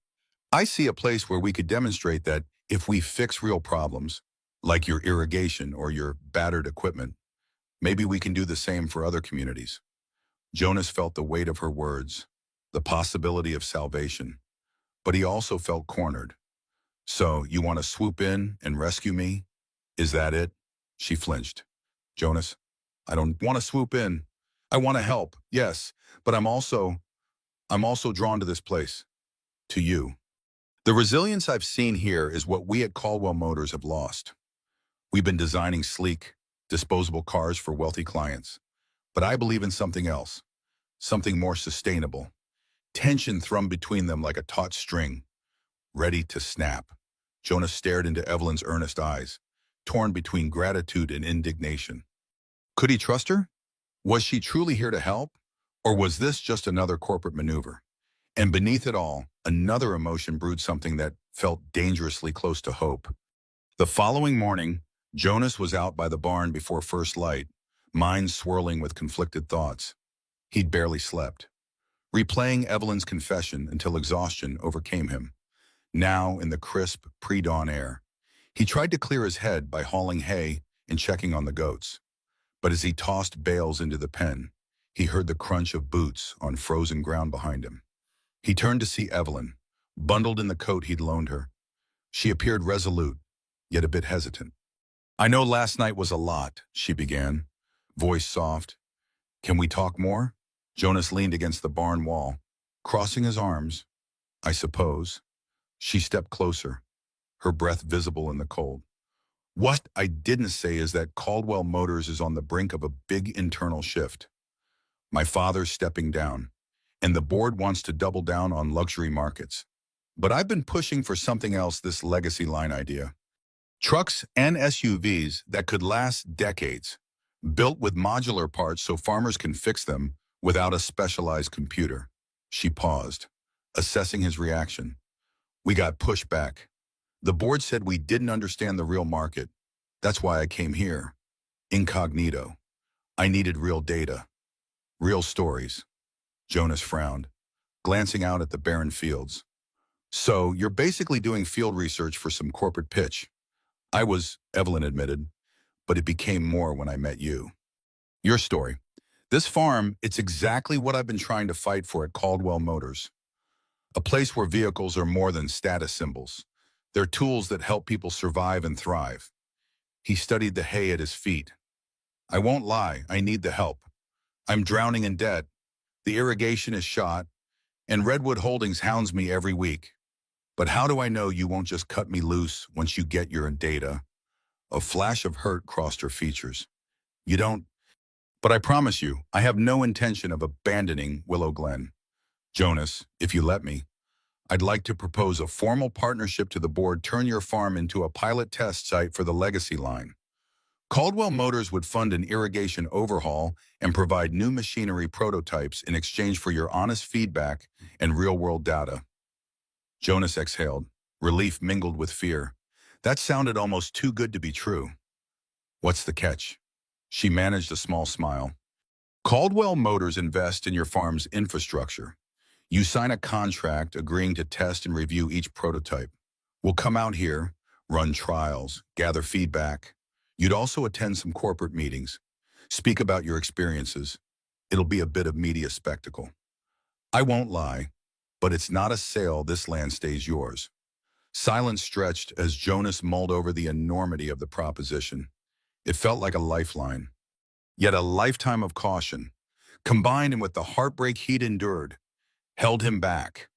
[SPEAKER 1] I see a place where we could demonstrate that if we fix real problems, like your irrigation or your battered equipment, maybe we can do the same for other communities. Jonas felt the weight of her words, the possibility of salvation, but he also felt cornered. So, you want to swoop in and rescue me? Is that it? She flinched. Jonas, I don't want to swoop in. I want to help, yes, but I'm also drawn to this place, to you. The resilience I've seen here is what we at Caldwell Motors have lost. We've been designing sleek, disposable cars for wealthy clients. But I believe in something else, something more sustainable. Tension thrummed between them like a taut string, ready to snap. Jonas stared into Evelyn's earnest eyes, torn between gratitude and indignation. Could he trust her? Was she truly here to help? Or was this just another corporate maneuver? And beneath it all, another emotion brewed, something that felt dangerously close to hope. The following morning, Jonas was out by the barn before first light, mind swirling with conflicted thoughts. He'd barely slept, replaying Evelyn's confession until exhaustion overcame him. Now, in the crisp, pre-dawn air, he tried to clear his head by hauling hay and checking on the goats. But as he tossed bales into the pen, he heard the crunch of boots on frozen ground behind him. He turned to see Evelyn, bundled in the coat he'd loaned her. She appeared resolute, yet a bit hesitant. "I know last night was a lot," she began, voice soft. "Can we talk more?" Jonas leaned against the barn wall, crossing his arms. "I suppose." She stepped closer, her breath visible in the cold. "What I didn't say is that Caldwell Motors is on the brink of a big internal shift. My father's stepping down, and the board wants to double down on luxury markets. But I've been pushing for something else, this legacy line idea. Trucks and SUVs that could last decades, built with modular parts so farmers can fix them without a specialized computer." She paused, assessing his reaction. "We got pushed back. The board said we didn't understand the real market. That's why I came here, incognito. I needed real data, real stories." Jonas frowned, glancing out at the barren fields. "So you're basically doing field research for some corporate pitch." "I was," Evelyn admitted, "but it became more when I met you." "Your story. This farm, it's exactly what I've been trying to fight for at Caldwell Motors. A place where vehicles are more than status symbols. They're tools that help people survive and thrive." He studied the hay at his feet. "I won't lie, I need the help. I'm drowning in debt. The irrigation is shot, and Redwood Holdings hounds me every week. But how do I know you won't just cut me loose once you get your data?" A flash of hurt crossed her features. "You don't, but I promise you, I have no intention of abandoning Willow Glen. Jonas, if you let me, I'd like to propose a formal partnership to the board, turn your farm into a pilot test site for the legacy line. Caldwell Motors would fund an irrigation overhaul and provide new machinery prototypes in exchange for your honest feedback and real-world data." Jonas exhaled, relief mingled with fear. That sounded almost too good to be true. "What's the catch?" She managed a small smile. "Caldwell Motors invest in your farm's infrastructure. You sign a contract agreeing to test and review each prototype. We'll come out here, run trials, gather feedback. You'd also attend some corporate meetings, speak about your experiences. It'll be a bit of media spectacle. I won't lie, but it's not a sale. This land stays yours." Silence stretched as Jonas mulled over the enormity of the proposition. It felt like a lifeline, yet a lifetime of caution, combined with the heartbreak he'd endured, held him back.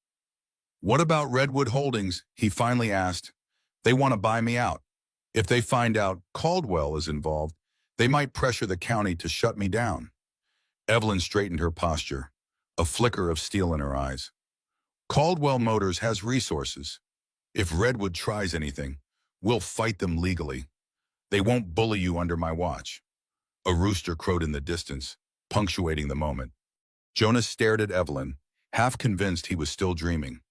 [SPEAKER 1] "What about Redwood Holdings?" he finally asked. "They want to buy me out. If they find out Caldwell is involved, they might pressure the county to shut me down." Evelyn straightened her posture, a flicker of steel in her eyes. "Caldwell Motors has resources. If Redwood tries anything, we'll fight them legally. They won't bully you under my watch." A rooster crowed in the distance, punctuating the moment. Jonas stared at Evelyn, half convinced he was still dreaming.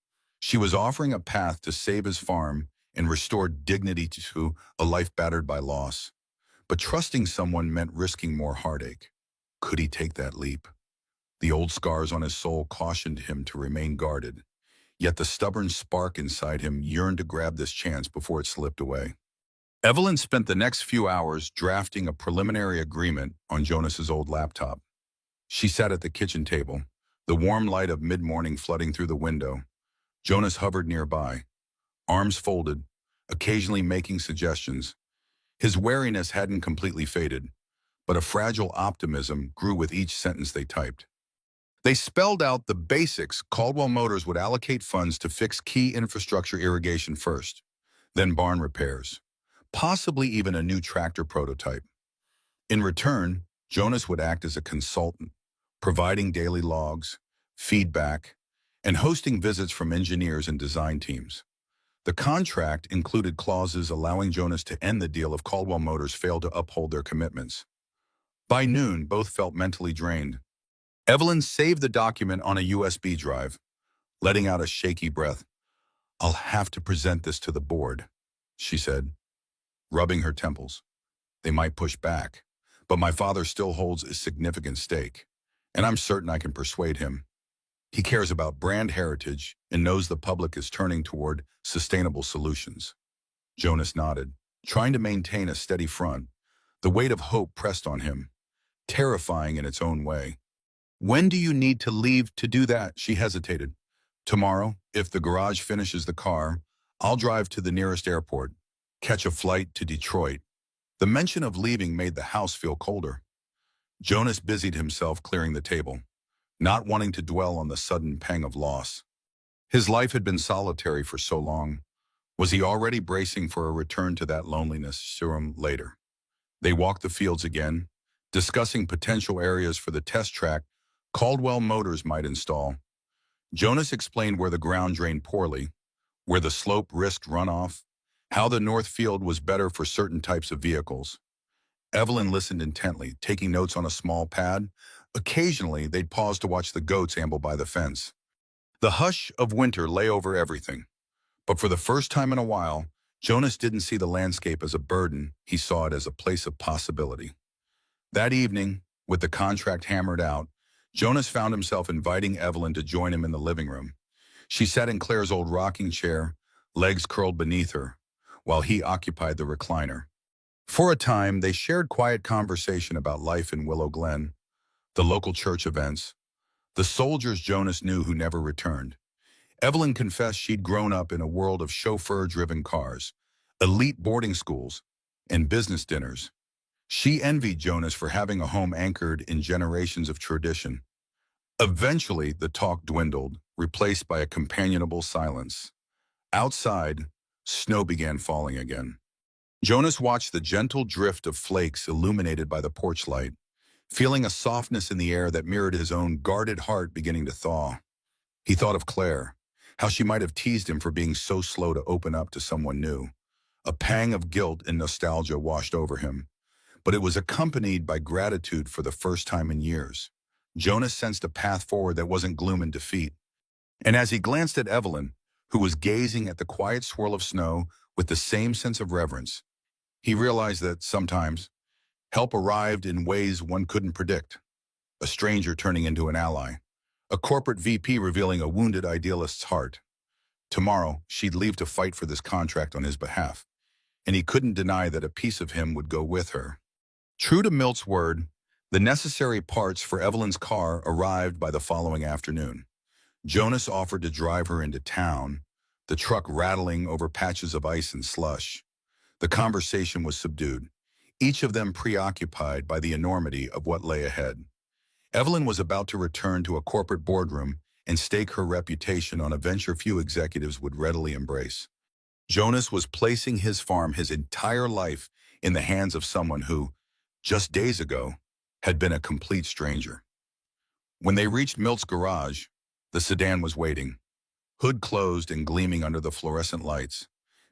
[SPEAKER 1] She was offering a path to save his farm and restore dignity to a life battered by loss. But trusting someone meant risking more heartache. Could he take that leap? The old scars on his soul cautioned him to remain guarded, yet the stubborn spark inside him yearned to grab this chance before it slipped away. Evelyn spent the next few hours drafting a preliminary agreement on Jonas's old laptop. She sat at the kitchen table, the warm light of mid-morning flooding through the window. Jonas hovered nearby, arms folded, occasionally making suggestions. His wariness hadn't completely faded, but a fragile optimism grew with each sentence they typed. They spelled out the basics. Caldwell Motors would allocate funds to fix key infrastructure, irrigation first, then barn repairs, possibly even a new tractor prototype. In return, Jonas would act as a consultant, providing daily logs, feedback, and hosting visits from engineers and design teams. The contract included clauses allowing Jonas to end the deal if Caldwell Motors failed to uphold their commitments. By noon, both felt mentally drained. Evelyn saved the document on a USB drive, letting out a shaky breath. "I'll have to present this to the board," she said, rubbing her temples. "They might push back, but my father still holds a significant stake, and I'm certain I can persuade him. He cares about brand heritage and knows the public is turning toward sustainable solutions. Jonas nodded, trying to maintain a steady front. The weight of hope pressed on him, terrifying in its own way. When do you need to leave to do that? She hesitated. Tomorrow, if the garage finishes the car, I'll drive to the nearest airport, catch a flight to Detroit. The mention of leaving made the house feel colder. Jonas busied himself clearing the table, not wanting to dwell on the sudden pang of loss. His life had been solitary for so long. Was he already bracing for a return to that loneliness sooner later? They walked the fields again, discussing potential areas for the test track Caldwell Motors might install. Jonas explained where the ground drained poorly, where the slope risked runoff, how the north field was better for certain types of vehicles. Evelyn listened intently, taking notes on a small pad. Occasionally, they'd pause to watch the goats amble by the fence. The hush of winter lay over everything. But for the first time in a while, Jonas didn't see the landscape as a burden. He saw it as a place of possibility. That evening, with the contract hammered out, Jonas found himself inviting Evelyn to join him in the living room. She sat in Claire's old rocking chair, legs curled beneath her, while he occupied the recliner. For a time, they shared quiet conversation about life in Willow Glen, the local church events, the soldiers Jonas knew who never returned. Evelyn confessed she'd grown up in a world of chauffeur-driven cars, elite boarding schools, and business dinners. She envied Jonas for having a home anchored in generations of tradition. Eventually, the talk dwindled, replaced by a companionable silence. Outside, snow began falling again. Jonas watched the gentle drift of flakes illuminated by the porch light, feeling a softness in the air that mirrored his own guarded heart beginning to thaw. He thought of Claire, how she might have teased him for being so slow to open up to someone new. A pang of guilt and nostalgia washed over him, but it was accompanied by gratitude for the first time in years. Jonas sensed a path forward that wasn't gloom and defeat. And as he glanced at Evelyn, who was gazing at the quiet swirl of snow with the same sense of reverence, he realized that sometimes help arrived in ways one couldn't predict. A stranger turning into an ally, a corporate VP revealing a wounded idealist's heart. Tomorrow, she'd leave to fight for this contract on his behalf, and he couldn't deny that a piece of him would go with her. True to Milt's word, the necessary parts for Evelyn's car arrived by the following afternoon. Jonas offered to drive her into town, the truck rattling over patches of ice and slush. The conversation was subdued, each of them preoccupied by the enormity of what lay ahead. Evelyn was about to return to a corporate boardroom and stake her reputation on a venture few executives would readily embrace. Jonas was placing his farm, his entire life, in the hands of someone who, just days ago, had been a complete stranger. When they reached Milt's garage, the sedan was waiting, hood closed and gleaming under the fluorescent lights.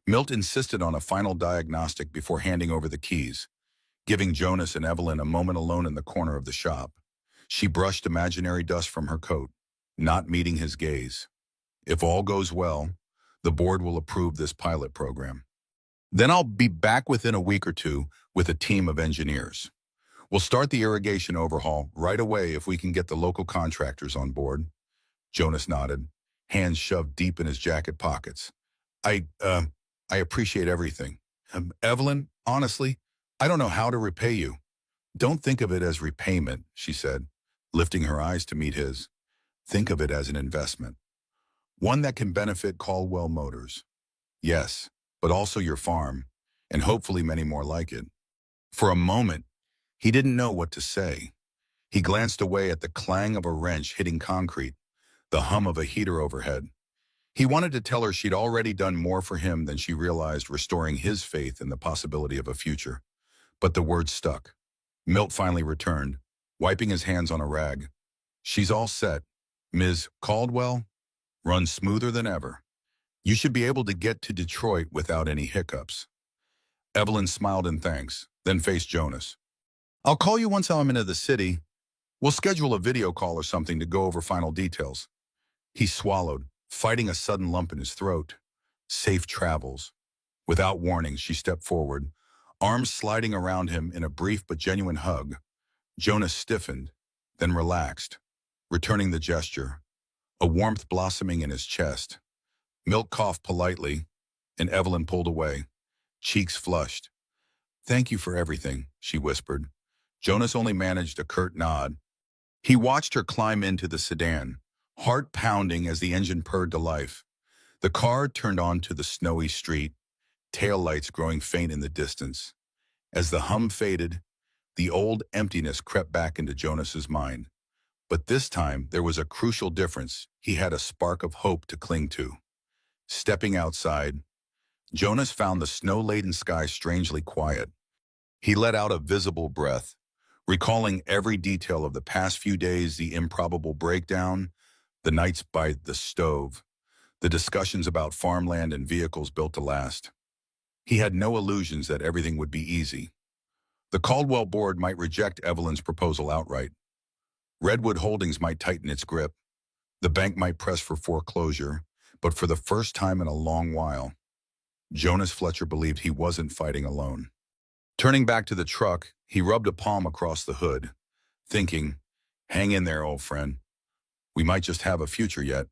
[SPEAKER 1] Milt insisted on a final diagnostic before handing over the keys, giving Jonas and Evelyn a moment alone in the corner of the shop. She brushed imaginary dust from her coat, not meeting his gaze. If all goes well, the board will approve this pilot program. Then I'll be back within a week or two with a team of engineers. We'll start the irrigation overhaul right away if we can get the local contractors on board. Jonas nodded, hands shoved deep in his jacket pockets. I appreciate everything. Evelyn, honestly, I don't know how to repay you. Don't think of it as repayment, she said, lifting her eyes to meet his. Think of it as an investment. One that can benefit Caldwell Motors. Yes, but also your farm, and hopefully many more like it. For a moment, he didn't know what to say. He glanced away at the clang of a wrench hitting concrete, the hum of a heater overhead. He wanted to tell her she'd already done more for him than she realized, restoring his faith in the possibility of a future. But the words stuck. Milt finally returned, wiping his hands on a rag. She's all set. Ms. Caldwell, runs smoother than ever. You should be able to get to Detroit without any hiccups. Evelyn smiled in thanks, then faced Jonas. I'll call you once I'm into the city. We'll schedule a video call or something to go over final details. He swallowed, fighting a sudden lump in his throat. Safe travels. Without warning, she stepped forward, Arms sliding around him in a brief but genuine hug, Jonas stiffened, then relaxed, returning the gesture, a warmth blossoming in his chest. Milt coughed politely, and Evelyn pulled away, cheeks flushed. "Thank you for everything," she whispered. Jonas only managed a curt nod. He watched her climb into the sedan, heart pounding as the engine purred to life. The car turned onto the snowy street, taillights growing faint in the distance. As the hum faded, the old emptiness crept back into Jonas's mind. But this time, there was a crucial difference. He had a spark of hope to cling to. Stepping outside, Jonas found the snow-laden sky strangely quiet. He let out a visible breath, recalling every detail of the past few days, the improbable breakdown, the nights by the stove, the discussions about farmland and vehicles built to last. He had no illusions that everything would be easy. The Caldwell board might reject Evelyn's proposal outright. Redwood Holdings might tighten its grip. The bank might press for foreclosure, but for the first time in a long while, Jonas Fletcher believed he wasn't fighting alone. Turning back to the truck, he rubbed a palm across the hood, thinking, "Hang in there, old friend. We might just have a future yet."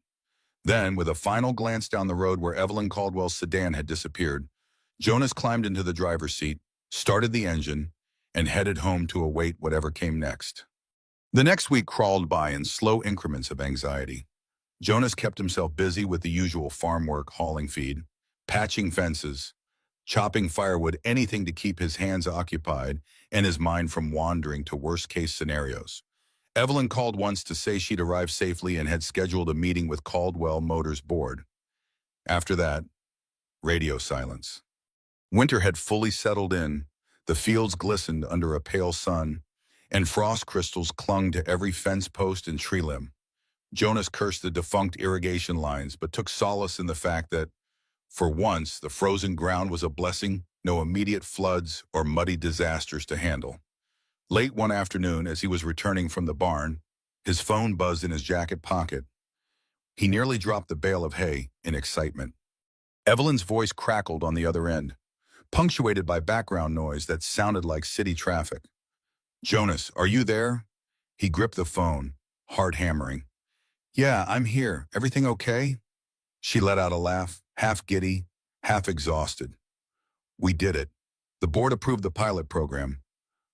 [SPEAKER 1] Then, with a final glance down the road where Evelyn Caldwell's sedan had disappeared, Jonas climbed into the driver's seat, started the engine, and headed home to await whatever came next. The next week crawled by in slow increments of anxiety. Jonas kept himself busy with the usual farm work, hauling feed, patching fences, chopping firewood, anything to keep his hands occupied and his mind from wandering to worst-case scenarios. Evelyn called once to say she'd arrived safely and had scheduled a meeting with Caldwell Motors board. After that, radio silence. Winter had fully settled in, the fields glistened under a pale sun, and frost crystals clung to every fence post and tree limb. Jonas cursed the defunct irrigation lines, but took solace in the fact that, for once, the frozen ground was a blessing, no immediate floods or muddy disasters to handle. Late one afternoon, as he was returning from the barn, his phone buzzed in his jacket pocket. He nearly dropped the bale of hay in excitement. Evelyn's voice crackled on the other end, punctuated by background noise that sounded like city traffic. "Jonas, are you there?" He gripped the phone, heart hammering. "Yeah, I'm here. Everything okay?" She let out a laugh, half giddy, half exhausted. "We did it. The board approved the pilot program.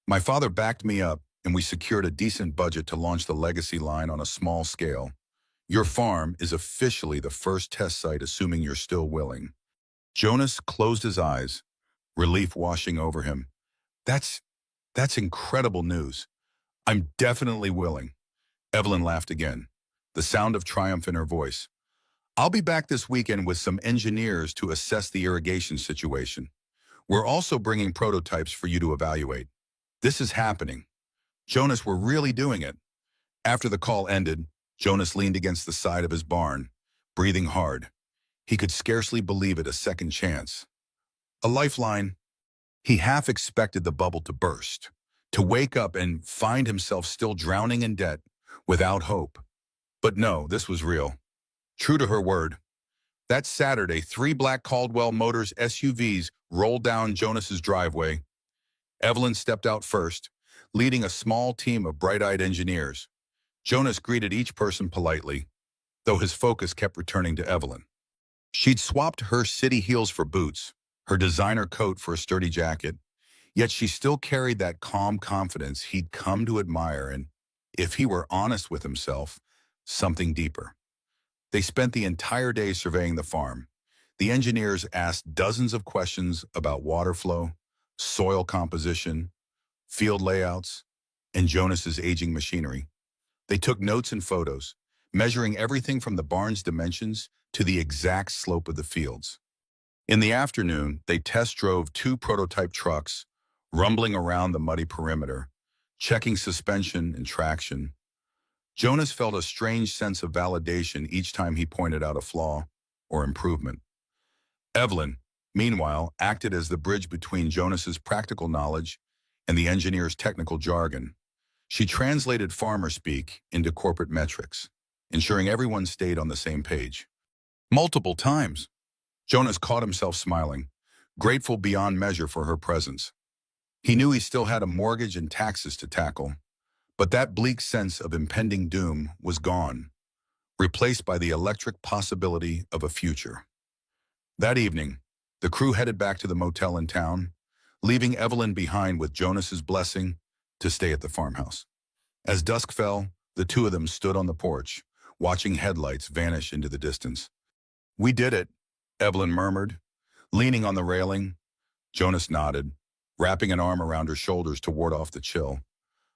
[SPEAKER 1] My father backed me up, and we secured a decent budget to launch the legacy line on a small scale. Your farm is officially the first test site, assuming you're still willing." Jonas closed his eyes, relief washing over him. That's incredible news. I'm definitely willing." Evelyn laughed again, the sound of triumph in her voice. "I'll be back this weekend with some engineers to assess the irrigation situation. We're also bringing prototypes for you to evaluate. This is happening. Jonas, we're really doing it." After the call ended, Jonas leaned against the side of his barn, breathing hard. He could scarcely believe it, a second chance. A lifeline. He half expected the bubble to burst, to wake up and find himself still drowning in debt, without hope. But no, this was real. True to her word. That Saturday, 3 black Caldwell Motors SUVs rolled down Jonas's driveway. Evelyn stepped out first, leading a small team of bright-eyed engineers. Jonas greeted each person politely, though his focus kept returning to Evelyn. She'd swapped her city heels for boots, her designer coat for a sturdy jacket, yet she still carried that calm confidence he'd come to admire and, if he were honest with himself, something deeper. They spent the entire day surveying the farm. The engineers asked dozens of questions about water flow, soil composition, field layouts, and Jonas's aging machinery. They took notes and photos, measuring everything from the barn's dimensions to the exact slope of the fields. In the afternoon, they test drove 2 prototype trucks, rumbling around the muddy perimeter, checking suspension and traction. Jonas felt a strange sense of validation each time he pointed out a flaw or improvement. Evelyn, meanwhile, acted as the bridge between Jonas's practical knowledge and the engineer's technical jargon. She translated farmer speak into corporate metrics, ensuring everyone stayed on the same page. Multiple times, Jonas caught himself smiling, grateful beyond measure for her presence. He knew he still had a mortgage and taxes to tackle, but that bleak sense of impending doom was gone, replaced by the electric possibility of a future. That evening, the crew headed back to the motel in town, leaving Evelyn behind with Jonas's blessing to stay at the farmhouse. As dusk fell, the two of them stood on the porch, watching headlights vanish into the distance. "We did it," Evelyn murmured, leaning on the railing. Jonas nodded, wrapping an arm around her shoulders to ward off the chill.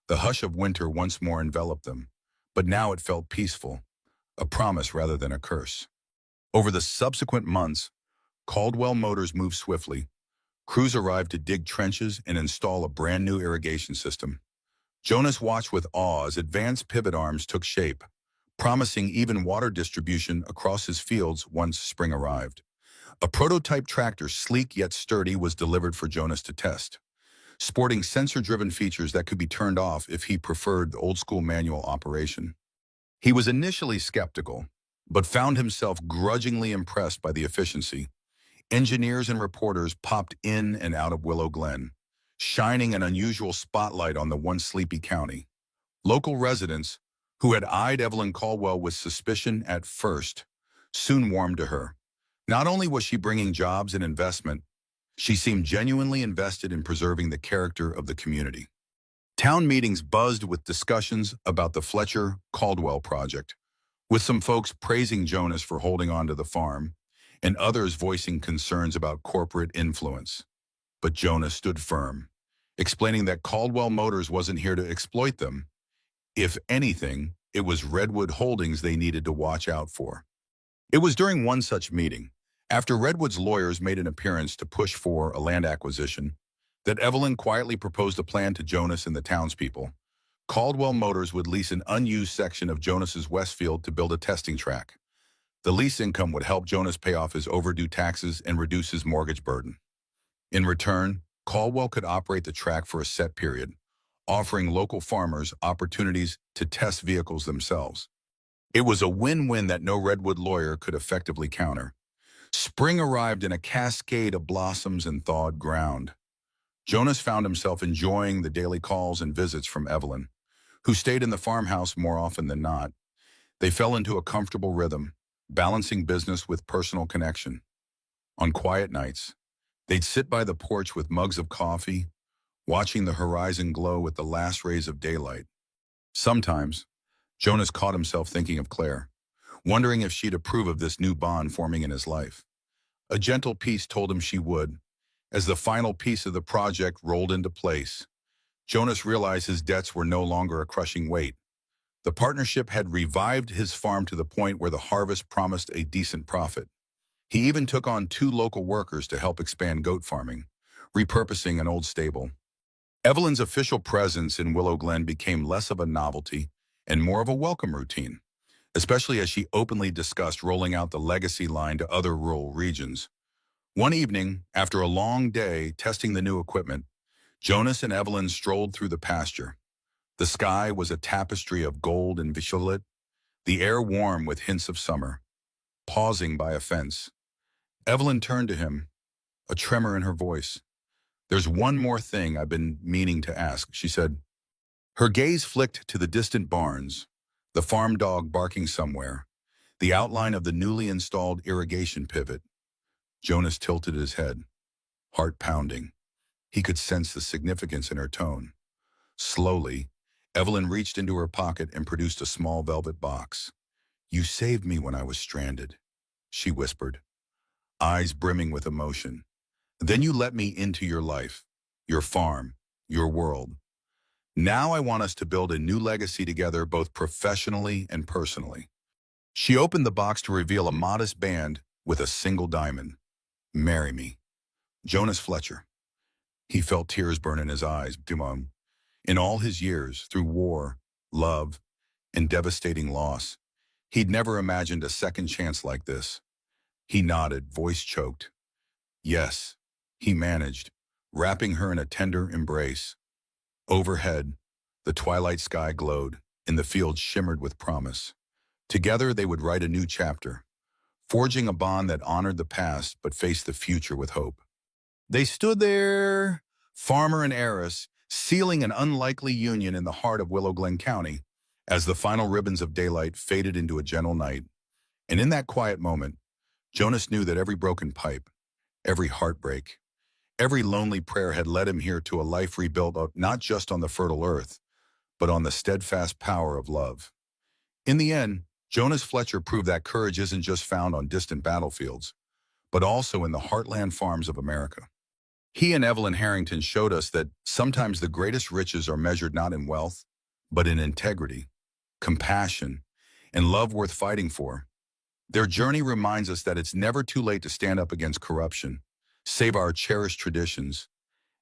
[SPEAKER 1] The hush of winter once more enveloped them, but now it felt peaceful, a promise rather than a curse. Over the subsequent months, Caldwell Motors moved swiftly. Crews arrived to dig trenches and install a brand new irrigation system. Jonas watched with awe as advanced pivot arms took shape, promising even water distribution across his fields once spring arrived. A prototype tractor, sleek yet sturdy, was delivered for Jonas to test, sporting sensor-driven features that could be turned off if he preferred the old-school manual operation. He was initially skeptical, but found himself grudgingly impressed by the efficiency. Engineers and reporters popped in and out of Willow Glen, shining an unusual spotlight on the once sleepy county. Local residents, who had eyed Evelyn Caldwell with suspicion at first, soon warmed to her. Not only was she bringing jobs and investment, she seemed genuinely invested in preserving the character of the community. Town meetings buzzed with discussions about the Fletcher-Caldwell project, with some folks praising Jonas for holding on to the farm, and others voicing concerns about corporate influence. But Jonas stood firm, explaining that Caldwell Motors wasn't here to exploit them. If anything, it was Redwood Holdings they needed to watch out for. It was during one such meeting, after Redwood's lawyers made an appearance to push for a land acquisition, that Evelyn quietly proposed a plan to Jonas and the townspeople. Caldwell Motors would lease an unused section of Jonas's Westfield to build a testing track. The lease income would help Jonas pay off his overdue taxes and reduce his mortgage burden. In return, Caldwell could operate the track for a set period, offering local farmers opportunities to test vehicles themselves. It was a win-win that no Redwood lawyer could effectively counter. Spring arrived in a cascade of blossoms and thawed ground. Jonas found himself enjoying the daily calls and visits from Evelyn, who stayed in the farmhouse more often than not. They fell into a comfortable rhythm, balancing business with personal connection. On quiet nights, they'd sit by the porch with mugs of coffee, watching the horizon glow with the last rays of daylight. Sometimes, Jonas caught himself thinking of Claire, wondering if she'd approve of this new bond forming in his life. A gentle peace told him she would. As the final piece of the project rolled into place, Jonas realized his debts were no longer a crushing weight. The partnership had revived his farm to the point where the harvest promised a decent profit. He even took on 2 local workers to help expand goat farming, repurposing an old stable. Evelyn's official presence in Willow Glen became less of a novelty and more of a welcome routine, especially as she openly discussed rolling out the legacy line to other rural regions. One evening, after a long day testing the new equipment, Jonas and Evelyn strolled through the pasture. The sky was a tapestry of gold and violet, the air warm with hints of summer. Pausing by a fence, Evelyn turned to him, a tremor in her voice. "There's one more thing I've been meaning to ask," she said. Her gaze flicked to the distant barns, the farm dog barking somewhere, the outline of the newly installed irrigation pivot. Jonas tilted his head, heart pounding. He could sense the significance in her tone. Slowly, Evelyn reached into her pocket and produced a small velvet box. "You saved me when I was stranded," she whispered, eyes brimming with emotion. "Then you let me into your life, your farm, your world. Now I want us to build a new legacy together, both professionally and personally." She opened the box to reveal a modest band with a single diamond. "Marry me." Jonas Fletcher. He felt tears burn in his eyes. In all his years, through war, love, and devastating loss, he'd never imagined a second chance like this. He nodded, voice choked. Yes, he managed, wrapping her in a tender embrace. Overhead, the twilight sky glowed, and the fields shimmered with promise. Together they would write a new chapter, forging a bond that honored the past but faced the future with hope. They stood there farmer and heiress, sealing an unlikely union in the heart of Willow Glen County as the final ribbons of daylight faded into a gentle night. And in that quiet moment, Jonas knew that every broken pipe, every heartbreak, every lonely prayer had led him here to a life rebuilt not just on the fertile earth, but on the steadfast power of love. In the end, Jonas Fletcher proved that courage isn't just found on distant battlefields, but also in the heartland farms of America. He and Evelyn Harrington showed us that sometimes the greatest riches are measured not in wealth, but in integrity, compassion, and love worth fighting for. Their journey reminds us that it's never too late to stand up against corruption, save our cherished traditions,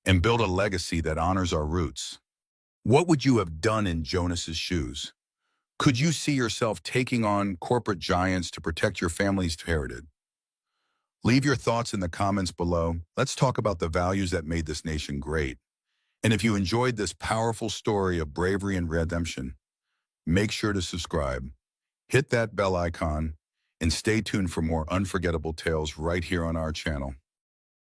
[SPEAKER 1] and build a legacy that honors our roots. What would you have done in Jonas's shoes? Could you see yourself taking on corporate giants to protect your family's heritage? Leave your thoughts in the comments below. Let's talk about the values that made this nation great. And if you enjoyed this powerful story of bravery and redemption, make sure to subscribe, hit that bell icon, and stay tuned for more unforgettable tales right here on our channel.